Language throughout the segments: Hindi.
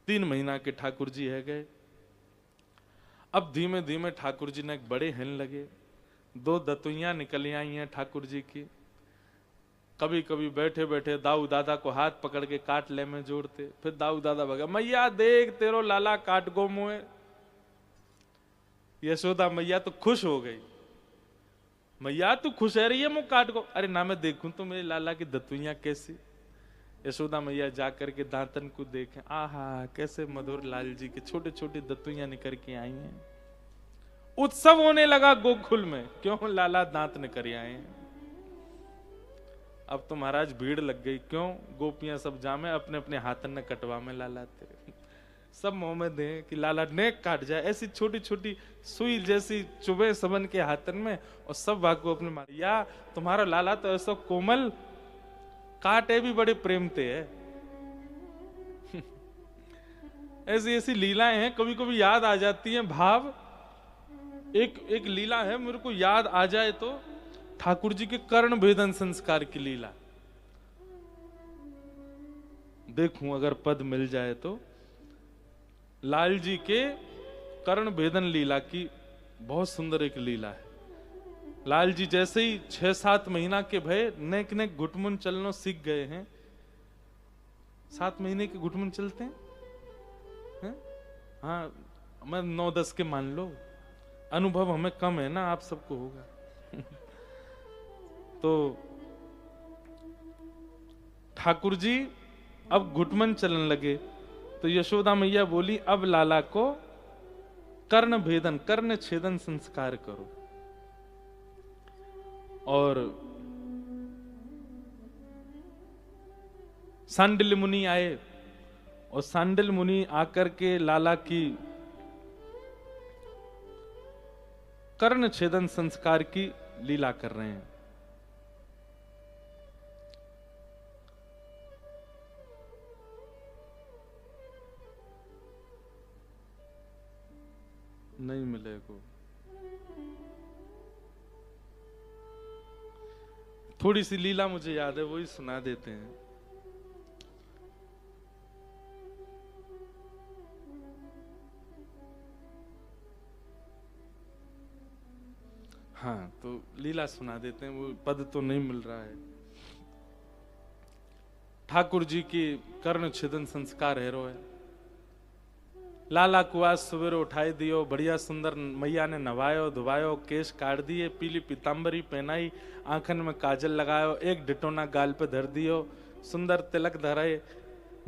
3 महीना के ठाकुर जी है गए। अब धीमे धीमे ठाकुर जी ने एक बड़े हिन लगे, 2 दतुइयां निकल आई हैं ठाकुर जी की। कभी कभी बैठे बैठे दाऊ दादा को हाथ पकड़ के काट ले में जोड़ते, फिर दाऊ दादा भगा, मैया देख तेरो लाला काट गो मुए। यशोदा मैया तो खुश हो गई, मैया तू खुश है रही है मुँह काट को, अरे ना मैं देखूं तो मेरे लाला की दतुइयां कैसी। यशोदा मैया जाकर के दांतन को देखें, आहा कैसे मधुर लाल जी के छोटे छोटे दतुइयां निकल के आई हैं। उत्सव होने लगा गोकुल में, क्यों लाला दांत निकल आए हैं। अब तो महाराज भीड़ लग गई, क्यों गोपियां सब जामे अपने अपने हाथन ने कटवा में लाला थे, सब मुंह में दे कि लाला नेक काट जाए। ऐसी छोटी छोटी सुई जैसी चुभे सबन के हाथन में, और सब भाग को अपने मारिया। तुम्हारा लाला तो ऐसा कोमल काटे भी बड़े प्रेम थे है। ऐसी ऐसी लीलाएं हैं, कभी कभी याद आ जाती हैं भाव। एक लीला है मेरे को याद आ जाए तो, ठाकुर जी के कर्ण भेदन संस्कार की लीला देखूं अगर पद मिल जाए तो। लाल जी के कर्ण भेदन लीला की बहुत सुंदर एक लीला है। लाल जी जैसे ही 6-7 महीना के भय नेक नेक घुटमुन चलना सीख गए हैं। 7 महीने के घुटमुन चलते हैं? हाँ, मैं 9-10 के मान लो, अनुभव हमें कम है ना, आप सबको होगा। तो ठाकुर जी अब घुटमन चलने लगे, तो यशोदा मैया बोली अब लाला को कर्ण भेदन कर्ण छेदन संस्कार करो। और सांडिल मुनि आए, और सांडिल मुनि आकर के लाला की कर्ण छेदन संस्कार की लीला कर रहे हैं। नहीं मिलेगा, थोड़ी सी लीला मुझे याद है, वही सुना देते हैं। हाँ, तो लीला सुना देते हैं, वो पद तो नहीं मिल रहा है। ठाकुर जी की कर्ण छेदन संस्कार है। लाला को आज सवेरे उठाई दियो, बढ़िया सुंदर मैया ने नवायो धुवायो, केश काट दिए, पीली पीतांबरी पहनाई, आंखन में काजल लगायो, एक डिटोना गाल पे धर दियो, सुंदर तिलक धराए,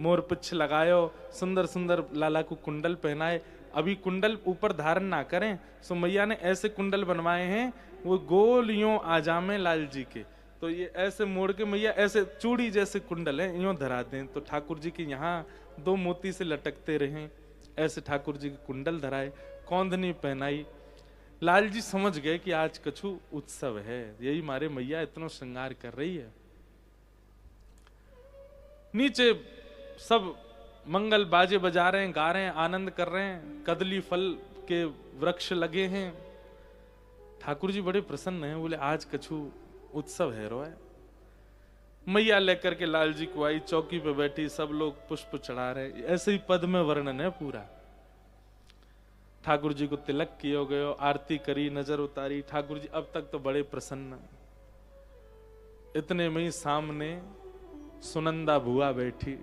मोर पिछ लगायो, सुंदर सुंदर लाला को कुंडल पहनाए। अभी कुंडल यूं धारण ना करें, सो मैया ने ऐसे कुंडल बनवाए हैं, वो गोल यूं आजामे लाल जी के, तो ये ऐसे मोड़ के मैया ऐसे चूड़ी जैसे कुंडल है यूं धरा दें, तो ठाकुर जी के यहाँ 2 मोती से लटकते रहें, ऐसे ठाकुर जी के कुंडल धराए, कौंधनी पहनाई। लाल जी समझ गए कि आज कछु उत्सव है, यही मारे मैया इतना श्रृंगार कर रही है। नीचे सब मंगल बाजे बजा रहे हैं, गा रहे हैं, आनंद कर रहे हैं, कदली फल के वृक्ष लगे हैं। ठाकुर जी बड़े प्रसन्न हैं, बोले आज कछु उत्सव है रोए। मैया लेकर के लाल जी को आई, चौकी पे बैठी, सब लोग पुष्प चढ़ा रहे, ऐसे ही पद में वर्णन है पूरा। ठाकुर जी को तिलक किया गयो, आरती करी, नजर उतारी, ठाकुर जी अब तक तो बड़े प्रसन्न। इतने में ही सामने सुनंदा बुआ बैठी,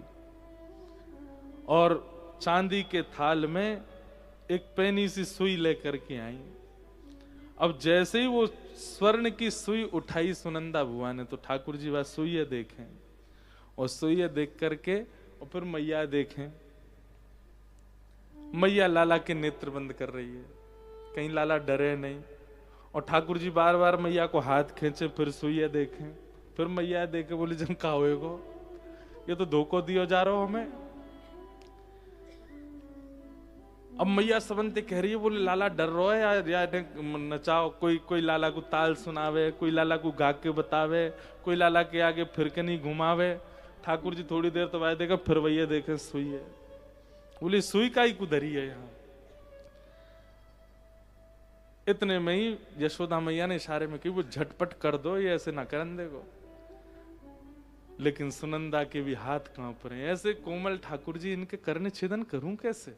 और चांदी के थाल में एक पैनी सी सुई लेकर के आई। अब जैसे ही वो स्वर्ण की सुई उठाई सुनंदा बुआ ने, तो ठाकुर जी वह सुई देखें, और सुई देख करके और फिर मैया देखें। मैया लाला के नेत्र बंद कर रही है, कहीं लाला डरे नहीं, और ठाकुर जी बार बार मैया को हाथ खींचे, फिर सुई देखें, फिर मैया देखे, बोली जन का होएगो, ये तो धोखो दियो जा रहा हो हमें। अब मैया सबंते कह रही है, बोले लाला डर रहा है यार, यार नचाओ, कोई लाला को ताल सुनावे, कोई लाला को गा के बतावे, कोई लाला के आगे फिर के नहीं घुमावे। ठाकुर जी थोड़ी देर तो वाय देखा, फिर वही देखे सुई है, बोले सुई का ही कुधरी है यहाँ। इतने में ही यशोदा मैया ने इशारे में कही, वो झटपट कर दो, ये ऐसे ना करन देगो। लेकिन सुनंदा के भी हाथ कांप रहे हैं। ऐसे कोमल ठाकुर जी, इनके कर्ण छेदन करूं कैसे?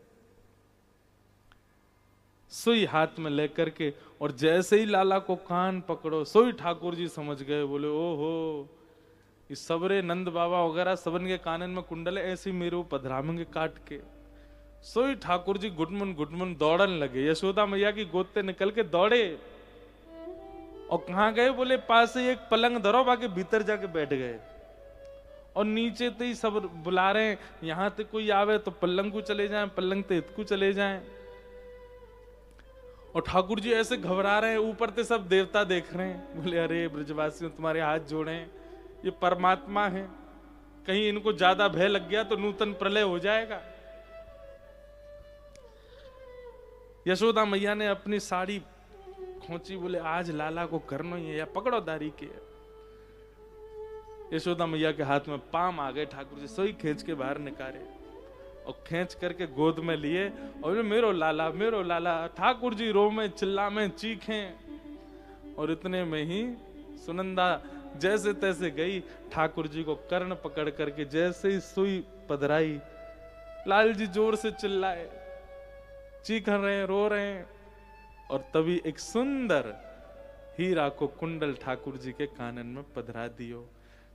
सुई हाथ में लेकर के, और जैसे ही लाला को कान पकड़ो, सोई ठाकुर जी समझ गए, बोले ओहो, इस सबरे नंद बाबा वगैरह सबन के कानन में कुंडल है, ऐसे मेरे पधरामेंगे काट के। सोई ठाकुर जी गुटमुन दौड़न लगे, यशोदा मैया की गोद से निकल के दौड़े। और कहां गए? बोले पास से एक पलंग धरो, बाकी भीतर जाके बैठ गए। और नीचे तो ही सब बुला रहे हैं, यहां तक कोई आवे तो पलंग को चले जाएं, पलंग ते इतकू चले जाएं। और ठाकुर जी ऐसे घबरा रहे हैं, ऊपर से सब देवता देख रहे हैं। बोले अरे ब्रजवासियों, तुम्हारे हाथ जोड़े, ये परमात्मा है, कहीं इनको ज्यादा भय लग गया तो नूतन प्रलय हो जाएगा। यशोदा मैया ने अपनी साड़ी खोची, बोले आज लाला को करना ही है, या पकड़ो दारी के। यशोदा मैया के हाथ में पाम आ गए, ठाकुर जी सोई खींच के बाहर निकाले और खींच करके गोद में लिए और मेरो लाला, मेरो लाला। ठाकुर जी रो में, चिल्ला में, चीखें। और इतने में ही सुनंदा जैसे तैसे गई, ठाकुर जी को कर्ण पकड़ करके जैसे ही सुई पधराई, लाल जी जोर से चिल्लाए, चीख रहे हैं, रो रहे हैं। और तभी एक सुंदर हीरा को कुंडल ठाकुर जी के कानन में पधरा दियो।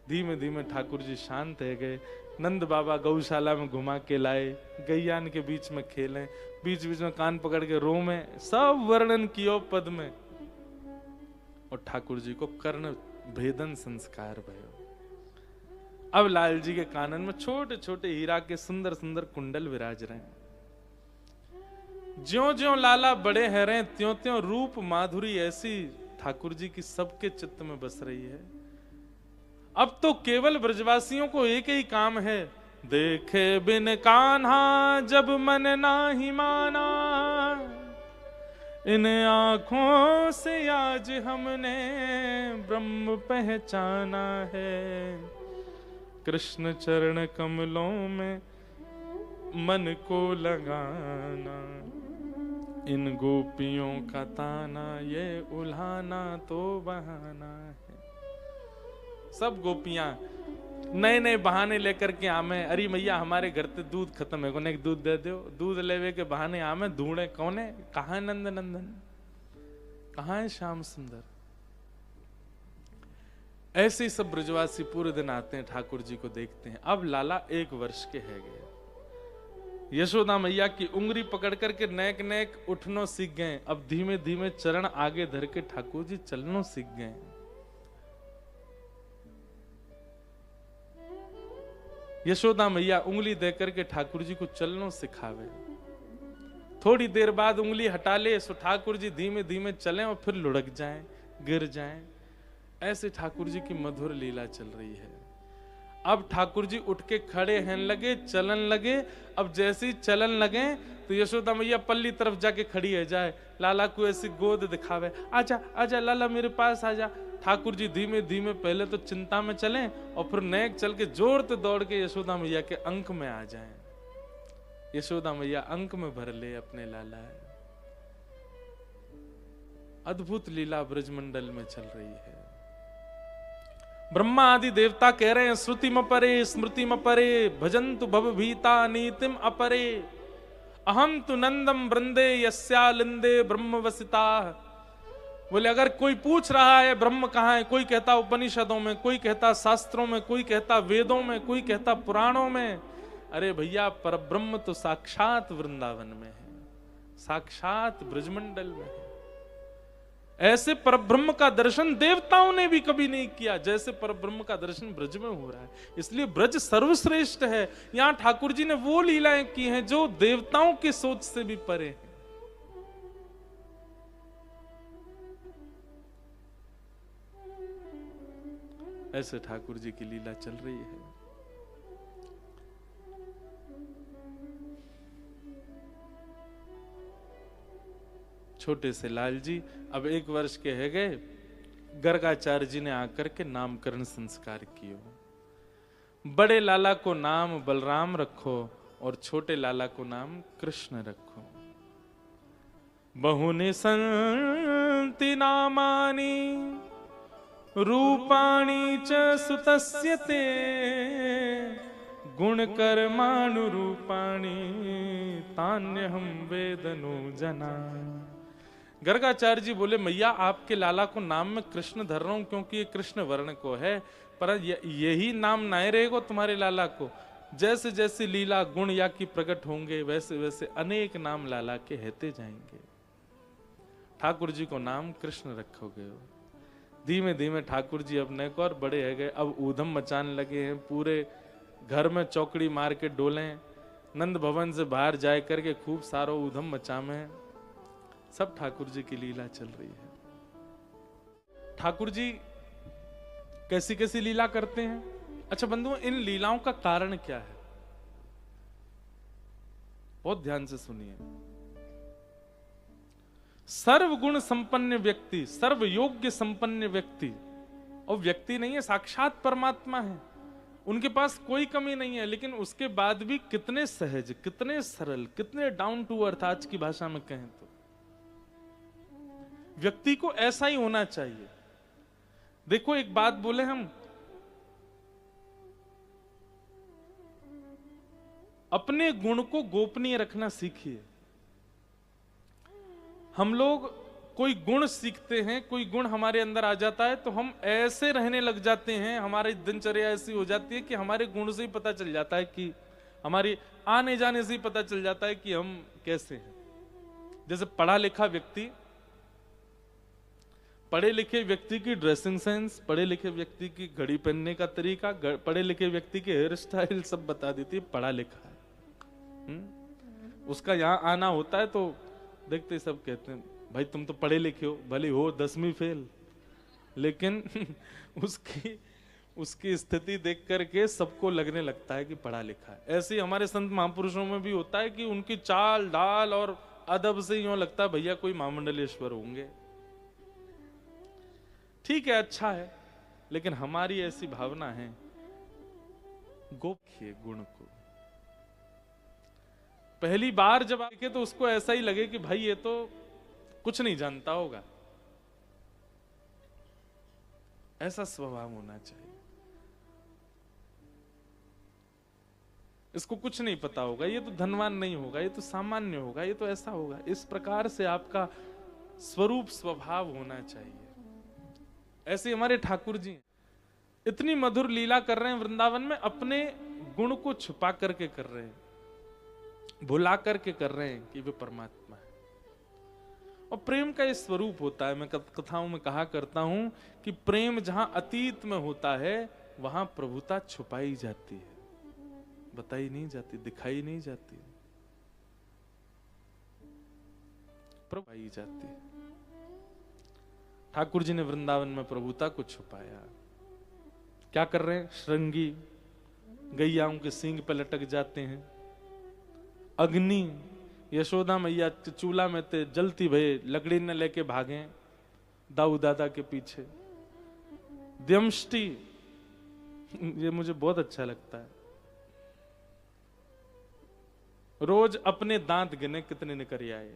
धीमे धीमे ठाकुर जी शांत है गए। नंद बाबा गौशाला में घुमा के लाए, गैयान के बीच में खेले, बीच बीच में कान पकड़ के रो में, सब वर्णन कियो पद में। और ठाकुर जी को कर्ण भेदन संस्कार भयो। अब लाल जी के कानन में छोटे छोटे हीरा के सुंदर सुंदर कुंडल विराज रहे हैं। ज्यों ज्यों लाला बड़े हैं रहे, त्यों त्यों रूप माधुरी ऐसी ठाकुर जी की सबके चित्त में बस रही है। अब तो केवल ब्रजवासियों को एक ही काम है, देखे बिन कान्हा जब मन नाही माना, इन आंखों से आज हमने ब्रह्म पहचाना है। कृष्ण चरण कमलों में मन को लगाना, इन गोपियों का ताना ये उल्हाना तो बहाना है। सब गोपियां नए नए बहाने लेकर के आमे, अरे मैया हमारे घर से दूध खत्म है, कोने दूध दे दो। दूध लेवे के बहाने आमे ढूंढे, कौने, कहाँ है नंद नंदन, कहाँ है श्याम सुंदर। ऐसे ही सब ब्रजवासी पूरे दिन आते हैं, ठाकुर जी को देखते हैं। अब लाला 1 वर्ष के है गए। यशोदा मैया की उंगली पकड़ करके नेक नेक उठनो सीख गए। अब धीमे धीमे चरण आगे धर के ठाकुर जी चलनो सीख गए। यशोदा मैया उंगली देकर के ठाकुर जी को चलनो सिखावे। थोड़ी देर बाद उंगली हटा ले, सो ठाकुर जी धीमे धीमे चलें और फिर लुढ़क जाएं, गिर जाएं। ऐसे ठाकुर जी की मधुर लीला चल रही है। अब ठाकुर जी उठ के खड़े हैं लगे, चलन लगे। अब जैसे ही चलन लगे तो यशोदा मैया पल्ली तरफ जाके खड़ी है जाए, लाला को ऐसी गोद दिखावे, आजा आजा लाला मेरे पास आजा। ठाकुर जी धीमे धीमे पहले तो चिंता में चलें और फिर नेक चल के जोर से दौड़ के यशोदा मैया के अंक में आ जाएं। यशोदा मैया अंक में भर ले अपने लाला। अद्भुत लीला ब्रजमंडल में चल रही है। ब्रह्मा आदि देवता कह रहे हैं, श्रुति म परे स्मृति म परे भजन्तु भव भीता नीतिम अपरे, अहम तु नंदम वृंदे यस्यालिंदे ब्रह्म वसिता। बोले अगर कोई पूछ रहा है ब्रह्म कहाँ है, कोई कहता उपनिषदों में, कोई कहता शास्त्रों में, कोई कहता वेदों में, कोई कहता पुराणों में। अरे भैया परब्रह्म तो साक्षात वृंदावन में है, साक्षात ब्रजमंडल में है। ऐसे परब्रह्म का दर्शन देवताओं ने भी कभी नहीं किया जैसे परब्रह्म का दर्शन ब्रज में हो रहा है। इसलिए ब्रज सर्वश्रेष्ठ है। यहां ठाकुर जी ने वो लीलाएं की हैं जो देवताओं की सोच से भी परे हैं। ऐसे ठाकुर जी की लीला चल रही है। छोटे से लाल जी अब 1 वर्ष के है गए। गर्गाचार्य जी ने आकर के नामकरण संस्कार किए। बड़े लाला को नाम बलराम रखो और छोटे लाला को नाम कृष्ण रखो। बहुनि संति नामानि रूपाणी च सुतस्य ते गुणकर्मानुरूपाणि तान्यहं वेदनो जना। गर्गाचार्य जी बोले मैया आपके लाला को नाम में कृष्ण धर रहा हूं क्योंकि ये कृष्ण वर्ण को है, पर यही नाम ना रहेगा तुम्हारे लाला को। जैसे जैसे लीला गुण या की प्रकट होंगे वैसे वैसे अनेक नाम लाला के रहते जाएंगे। ठाकुर जी को नाम कृष्ण रखोगे। धीमे धीमे ठाकुर जी अपने को और बड़े है गए, अब ऊधम मचाने लगे हैं, पूरे घर में चौकड़ी मार के डोले, नंद भवन से बाहर जाए करके खूब सारो ऊधम मचामे। सब ठाकुर जी की लीला चल रही है। ठाकुर जी कैसी कैसी लीला करते हैं। अच्छा बंधुओं, इन लीलाओं का कारण क्या है, बहुत ध्यान से सुनिए। सर्वगुण संपन्न व्यक्ति, सर्व योग्य संपन्न व्यक्ति, और व्यक्ति नहीं है, साक्षात परमात्मा है, उनके पास कोई कमी नहीं है, लेकिन उसके बाद भी कितने सहज, कितने सरल, कितने डाउन टू अर्थ, आज की भाषा में कहें तो व्यक्ति को ऐसा ही होना चाहिए। देखो एक बात बोले, हम अपने गुण को गोपनीय रखना सीखिए। हम लोग कोई गुण सीखते हैं, कोई गुण हमारे अंदर आ जाता है तो हम ऐसे रहने लग जाते हैं, हमारी दिनचर्या ऐसी हो जाती है कि हमारे गुण से ही पता चल जाता है, कि हमारी आने जाने से ही पता चल जाता है कि हम कैसे हैं। जैसे पढ़ा लिखा व्यक्ति, पढ़े लिखे व्यक्ति की ड्रेसिंग सेंस, पढ़े लिखे व्यक्ति की घड़ी पहनने का तरीका, पढ़े लिखे व्यक्ति की हेयर स्टाइल सब बता देती है, पढ़ा लिखा है। उसका यहां आना होता है तो देखते सब कहते हैं भाई तुम तो पढ़े लिखे हो, भले हो 10वीं फेल, लेकिन उसकी स्थिति देख करके सबको लगने लगता है कि पढ़ा लिखा है। ऐसे ही हमारे संत महापुरुषों में भी होता है कि उनकी चाल ढाल और अदब से यूं लगता है भैया कोई महामंडलेश्वर होंगे। ठीक है, अच्छा है, लेकिन हमारी ऐसी भावना है, गोपनीय गुण को पहली बार जब देखे तो उसको ऐसा ही लगे कि भाई ये तो कुछ नहीं जानता होगा। ऐसा स्वभाव होना चाहिए। इसको कुछ नहीं पता होगा, ये तो धनवान नहीं होगा, ये तो सामान्य होगा, ये तो ऐसा होगा। इस प्रकार से आपका स्वरूप स्वभाव होना चाहिए। ऐसे हमारे ठाकुर जी इतनी मधुर लीला कर रहे हैं वृंदावन में, अपने गुण को छुपा करके कर रहे हैं, भुला करके कर रहे हैं कि वे परमात्मा है। और प्रेम का ये स्वरूप होता है। मैं कथाओं में कहा करता हूं कि प्रेम जहां अतीत में होता है वहां प्रभुता छुपाई जाती है, बताई नहीं जाती, दिखाई नहीं जाती, प्रभाई जाती है। ठाकुर जी ने वृंदावन में प्रभुता को छुपाया। क्या कर रहे हैं? श्रृंगी गैयाओं के सींग पे लटक जाते हैं। अग्नि यशोदा मैया चूल्हा में ते जलती भये लकड़ी न लेके भागे दाऊ दादा के पीछे। द्यमष्टि, ये मुझे बहुत अच्छा लगता है, रोज अपने दांत गिने कितने निकल आए,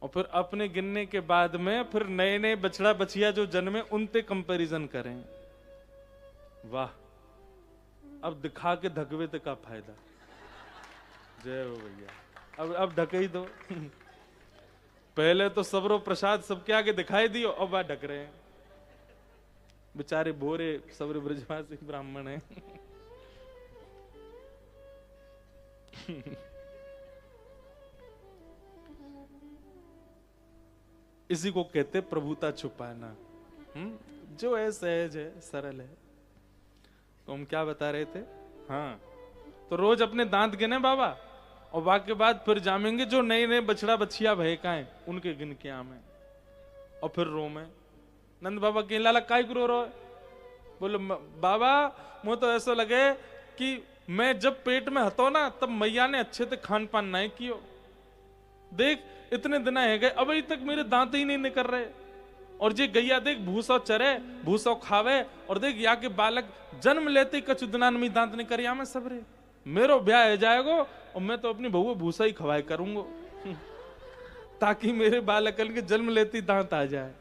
और फिर अपने गिनने के बाद में फिर नए नए बछड़ा बछिया जो जन्मे उनते कंपैरिजन करें। वाह, अब दिखा के धकवे ते का फायदा। जय हो भैया, अब ढक ही दो। पहले तो सबरो प्रसाद सबके आगे दिखाई दियो, अब वह ढक रहे हैं बेचारे भोरे सबरे ब्रजवासी ब्राह्मण हैं। इसी को कहते प्रभुता छुपाना। जो है सहज है, सरल है। तो हम क्या बता रहे थे? हाँ, तो रोज अपने दांत गिने बाबा, और वाके बाद फिर जामेंगे जो नए नए बछड़ा बछिया भयकाएं उनके गिन के आमे, और फिर रो में नंद बाबा के लाला काय रो रो। बोले बाबा मुझे तो ऐसा लगे कि मैं जब पेट में हतो ना तब मैया ने अच्छे से खान पान नहीं कियो। देख इतने दिन है गए अभी तक मेरे दांत ही नहीं निकल रहे, और जे गैया देख भूसा चरे भूसा खावे, और देख या के बालक जन्म लेते कछु दिनान में दांत निकल या में सबरे। मेरो ब्याह हो जाएगो और मैं तो अपनी बहू भूसा ही खवाए करूंगो ताकि मेरे बालकन के जन्म लेती दांत आ जाए।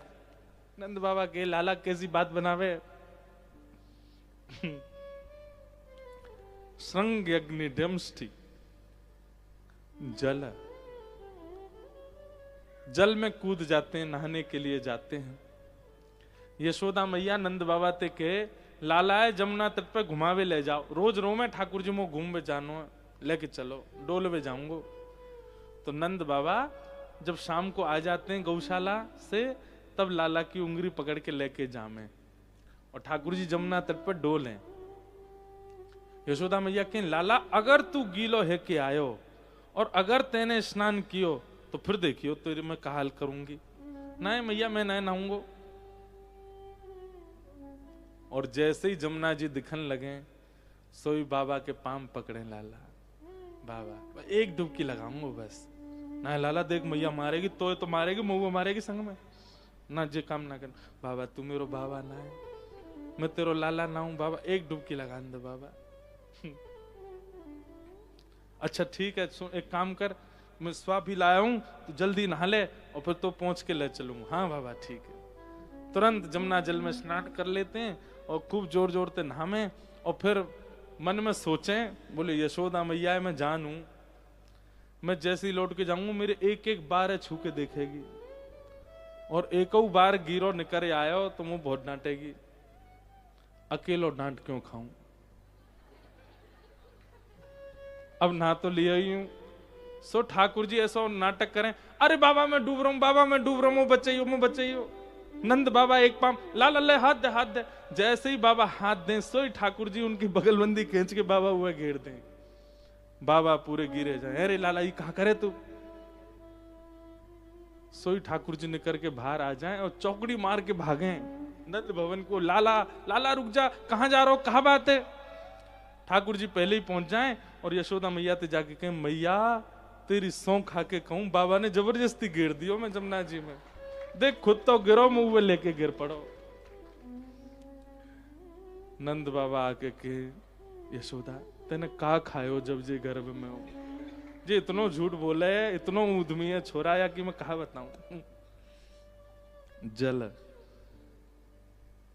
नंद बाबा के लाला कैसी बात बनावे। श्रृंग अग्नि डमष्टि जल, जल में कूद जाते हैं, नहाने के लिए जाते हैं। यशोदा मैया नंद बाबा ते के लाला है जमुना तट पे घुमावे ले जाओ, रोज रो में ठाकुर जी मो घूम जानो लेके चलो, डोल में जाऊंगो। तो नंद बाबा जब शाम को आ जाते हैं गौशाला से, तब लाला की उंगली पकड़ के लेके जामे और ठाकुर जी जमुना तट पर डोले। यशोदा मैया के लाला अगर तू गीलो है के आयो और अगर तेने स्नान कियो तो फिर देखियो तेरे मैं का हाल करूंगी। नहीं मैया मैं नहीं नहाऊंगो। और जैसे ही जमुना जी दिखन लगे, सोई बाबा के पाम पकड़े लाला, बाबा एक डुबकी लगाऊंगा बस। ना लाला देख मैया मारेगी तो मारेगी, मुंह मारेगी संग में ना, जे काम ना कर। बाबा तू मेरो बाबा ना है, मैं तेरो लाला ना हूं बाबा, एक डुबकी लगा दे बाबा। अच्छा ठीक है, एक काम कर, मैं स्वा भी लाया हूं, तो जल्दी नहा ले और फिर तो पहुंच के ले चलूंगा। हाँ बाबा ठीक है। तुरंत जमुना जल में स्नान कर लेते हैं और खूब जोर जोर से नहामे और फिर मन में सोचें, बोले यशोदा मैया मैं जानू, मैं जैसे ही लौट के जाऊंगा मेरे एक एक बार छू के देखेगी और एक बार गिरो निकर आयो तो मुंह बहुत डांटेगी। अकेलो डांट क्यों खाऊं, अब ना तो लिया ही हूं। सो ठाकुर जी ऐसा नाटक करें, अरे बाबा मैं डूब रहा हूं, बाबा मैं डूब रहा हूं, बचाइयो मैं बचाइयो। नंद बाबा एक पाम, लाल अल्लाह हाथ दे हाथ दे। जैसे ही बाबा हाथ दें, सोई ठाकुर जी उनकी बगलबंदी खींच के बाबा हुआ घेर दें, बाबा पूरे गिरे जाए। अरे लाला ये कहा करे तू। सोई ठाकुर जी निकल के बाहर आ जाएं और चौकड़ी मार के भागें नंद भवन को। लाला लाला रुक जा, कहां जा रहा हो, कहा बात है। ठाकुर जी पहले ही पहुंच जाएं और यशोदा मैया ते जाके कहें, मैया तेरी सौं खा के कहूं बाबा ने जबरदस्ती गिर दियो मैं जमुना जी में, देख खुद तो गिरो मुंह में लेके गिर पड़ो। नंद बाबा आके के, यशोदा तेने का खायो जब जे गर्भ में हो, जे इतनो झूठ बोले, इतनो उद्यमी है छोरा, या कि मैं कहा बताऊं। जल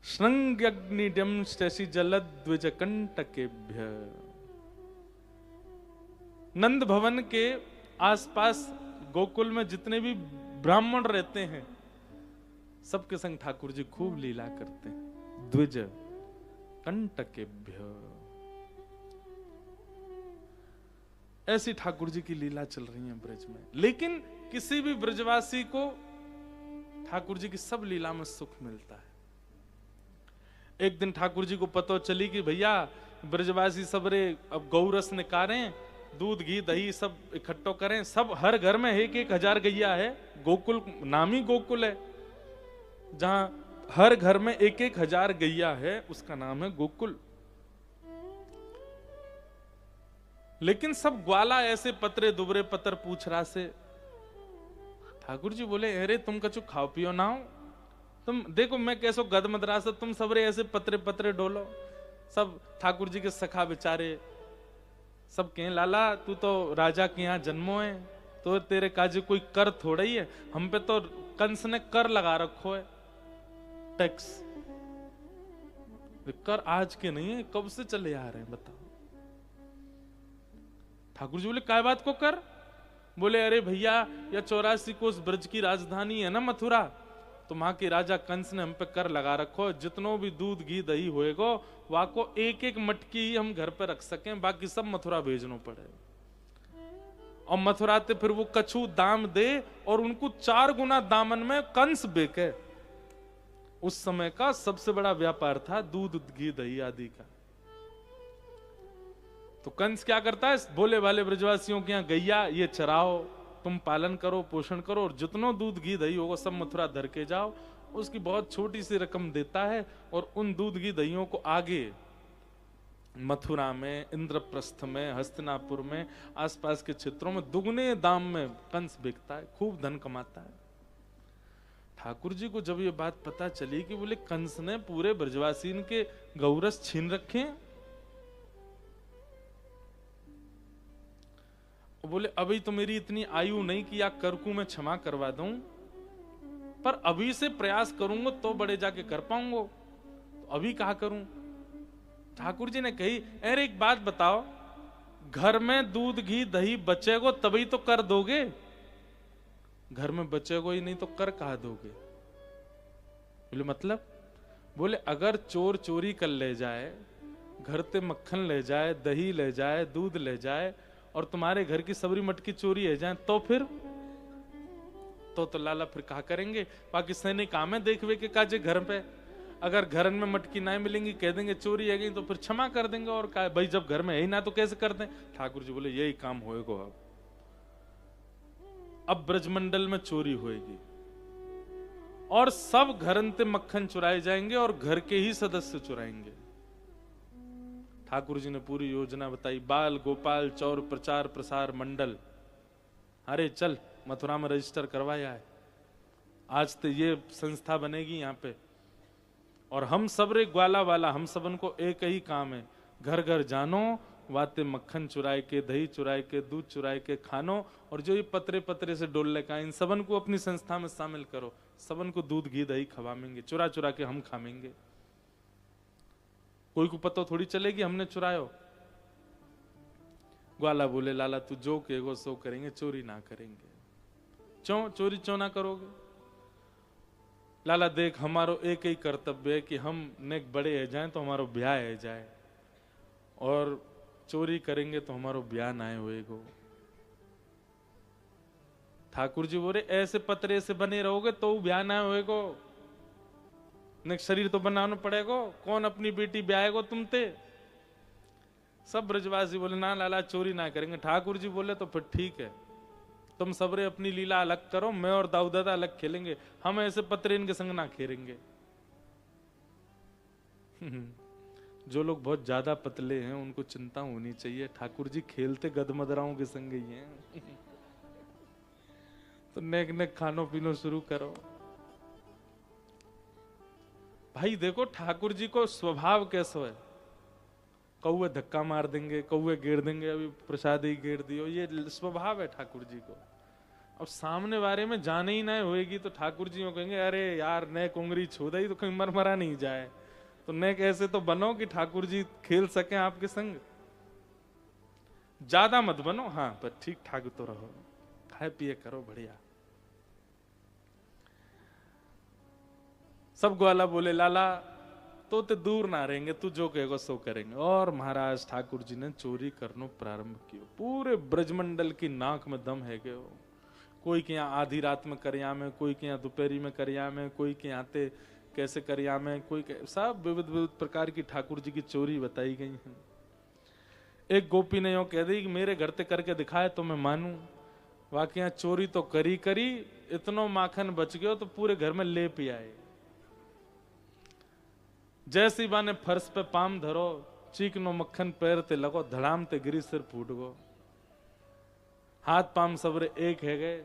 श्रृंग्यग्निडम शशि जल द्विज कंटकेभ्य। नंद भवन के आसपास गोकुल में जितने भी ब्राह्मण रहते हैं सबके संग ठाकुर जी खूब लीला करते हैं। द्विज कंटकेभ्य, ऐसी ठाकुर जी की लीला चल रही है ब्रज में। लेकिन किसी भी ब्रजवासी को ठाकुर जी की सब लीला में सुख मिलता है। एक दिन ठाकुर जी को पता चली कि भैया ब्रजवासी सबरे अब गौरस निकालें, दूध घी दही सब इकट्ठो करें, सब हर घर में 1,000 गैया है। गोकुल नामी गोकुल है, जहां हर घर में 1,000 गैया है, उसका नाम है गोकुल। लेकिन सब ग्वाला ऐसे पतरे दुबरे पतर पूछ रहा से। ठाकुर जी बोले, अरे तुम कछु खाओ पियो ना हो, तुम देखो मैं कैसो गद मदरा से, तुम सबरे ऐसे पतरे पतरे डोलो। सब ठाकुर जी के सखा बेचारे सब कहें, लाला तू तो राजा के यहाँ जन्मो है, तो तेरे काजे कोई कर थोड़ा ही है, हम पे तो कंस ने कर लगा रखो है, टैक्स। कर आज के नहीं है, कब से चले आ रहे हैं बताओ। ठाकुर जी बोले, काय बात को कर। बोले, अरे भैया या 84 कोस ब्रज की राजधानी है ना मथुरा, तो वहां के राजा कंस ने हम पे कर लगा रखो, जितनो भी दूध घी दही होएगो वहां को एक एक मटकी ही हम घर पे रख सकें, बाकी सब मथुरा भेजनो पड़े। और मथुरा ते फिर वो कछु दाम दे और उनको 4 गुना दामन में कंस बेके। उस समय का सबसे बड़ा व्यापार था दूध घी दही आदि का। तो कंस क्या करता है, भोले भाले ब्रजवासियों के यहाँ गैया ये चराओ, तुम पालन करो पोषण करो, और जितनो दूध घी दही होगा सब मथुरा धर के जाओ। उसकी बहुत छोटी सी रकम देता है और उन दूध घी दहियों को आगे मथुरा में, इंद्रप्रस्थ में, हस्तिनापुर में, आसपास के क्षेत्रों में दुगने दाम में कंस बिकता है, खूब धन कमाता है। ठाकुर जी को जब ये बात पता चली कि बोले कंस ने पूरे ब्रजवासीन के गौरस छीन रखे, बोले अभी तो मेरी इतनी आयु नहीं कि या कर को मैं क्षमा करवा दूं, पर अभी से प्रयास करूंगा तो बड़े जाके कर पाऊंगा, तो अभी कहा करूं। ठाकुर जी ने कही, अरे एक बात बताओ, घर में दूध घी दही बचेगो तभी तो कर दोगे, घर में बचेगो ही नहीं तो कर कहा दोगे। बोले मतलब? बोले अगर चोर चोरी कर ले जाए, घर से मक्खन ले जाए, दही ले जाए, दूध ले जाए और तुम्हारे घर की सबरी मटकी चोरी है जाए तो फिर तो लाला फिर कहा करेंगे। बाकी सैनिक काम है देखवे के काजे घर पे, अगर घर में मटकी ना मिलेंगी कह देंगे चोरी है गई तो फिर क्षमा कर देंगे, और का भाई जब घर में है ही ना तो कैसे कर दें। ठाकुर जी बोले यही काम होएगा अब ब्रजमंडल में चोरी होएगी और सब घरन ते मक्खन चुराए जाएंगे और घर के ही सदस्य चुराएंगे। ठाकुर जी ने पूरी योजना बताई, बाल गोपाल चौर प्रचार प्रसार मंडल, अरे चल मथुरा में रजिस्टर करवाया है, आज तो ये संस्था बनेगी यहाँ पे, और हम सब रे ग्वाला वाला हम सबन को एक ही काम है, घर घर जानो, वाते मक्खन चुराए के, दही चुराए के, दूध चुराए के खानो, और जो ये पतरे पतरे से डोलने का इन सबन को अपनी संस्था में शामिल करो, सबन को दूध घी दही खवाएंगे, चुरा चुरा के हम खाएंगे, कोई को पता थोड़ी चलेगी हमने चुरायो। ग्वाला बोले लाला तू जो कहेगो सो करेंगे, चोरी ना करेंगे। चोरी क्यों ना करोगे? लाला देख हमारो एक ही कर्तव्य है कि हम ने बड़े है जाए तो हमारो ब्याह है जाए, और चोरी करेंगे तो हमारो ब्याह ना होएगो। ठाकुर जी बोले ऐसे पतरे से बने रहोगे तो ब्याह ना होएगो, ने शरीर तो बनाना पड़ेगा, कौन अपनी बेटी ब्याहेगो तुमते। सब ब्रजवासी बोले ना लाला चोरी ना करेंगे। ठाकुर जी बोले तो फिर ठीक है, तुम सबरे अपनी लीला अलग करो, मैं और दाऊ दादा अलग खेलेंगे, हम ऐसे पतरे इनके संग ना खेलेंगे। जो लोग बहुत ज्यादा पतले हैं उनको चिंता होनी चाहिए, ठाकुर जी खेलते गदमदराओं के संग ही हैं। तो नेक नेक खानो पीनो शुरू करो। भाई देखो ठाकुर जी को स्वभाव कैसा है, कौवे धक्का मार देंगे, कौवे घेर देंगे, अभी प्रसाद ही घेर दियो, ये स्वभाव है ठाकुर जी को। अब सामने बारे में जाने ही ना होएगी तो ठाकुर जी कहेंगे अरे यार नेक उंगली छू दई तो कहीं मरमरा नहीं जाए, तो नेक ऐसे तो बनो कि ठाकुर जी खेल सके आपके संग, ज्यादा मत बनो, हाँ पर ठीक ठाक तो रहो, खाए पिए करो बढ़िया। सब ग्वाला बोले लाला तो दूर ना रहेंगे, तू जो कहेगा सो करेंगे। और महाराज ठाकुर जी ने चोरी करनो प्रारंभ किया, पूरे ब्रजमंडल की नाक में दम है गयो। कोई के यहाँ आधी रात में करिया में, कोई के यहाँ दोपहरी में करिया में, कोई के यहाँ ते कैसे करिया में, कोई सब विविध विविध प्रकार की ठाकुर जी की चोरी बताई गई है। एक गोपी ने यो कह दी कि मेरे घर ते करके दिखाए तो मैं मानू, वाकई यहाँ चोरी तो करी करी, इतनो माखन बच गयो तो पूरे घर में ले पी आए। जैसी बाने फर्श पे पाम धरो, चीकनो मक्खन पैर ते लगो, धड़ाम ते गिरी सिर फूट गो, हाथ पाम सबरे एक है गए।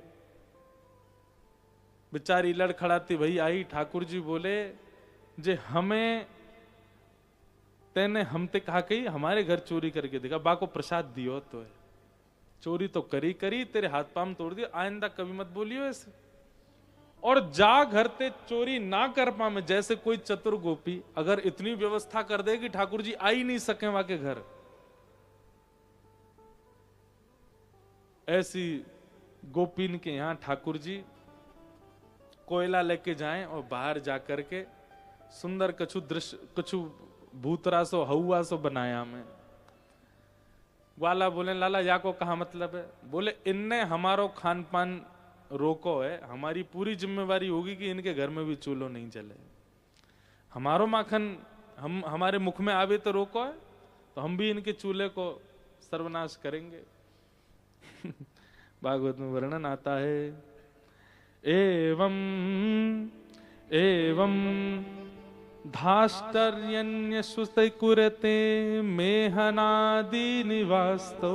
बेचारी लड़खड़ाती भई आई, ठाकुर जी बोले जे हमें तेने हमते कहा कही हमारे घर चोरी करके दिखा, बाको प्रसाद दियो तो है, चोरी तो करी करी, तेरे हाथ पाम तोड़ दिए, आइंदा कभी मत बोलियो ऐसे, और जा घर ते चोरी ना कर पामे। जैसे कोई चतुर गोपी अगर इतनी व्यवस्था कर दे कि ठाकुर जी आ ही नहीं सके वहां के घर, ऐसी गोपीन के यहां ठाकुर जी कोयला लेके जाएं और बाहर जाकर के सुंदर कछु दृश्य, कछु भूतरा सो हवा सो बनाया में। ग्वाला बोले लाला या को कहा मतलब है? बोले इनने हमारो खान पान रोको है, हमारी पूरी जिम्मेवारी होगी कि इनके घर में भी चूल्हो नहीं जले, हमारो माखन हम हमारे मुख में आवे तो रोको है, तो हम भी इनके चूल्हे को सर्वनाश करेंगे। भागवत में वर्णन आता है, एवं एवं धाष्टर्यन्य सुते कुरते मेहनादि निवास्तौ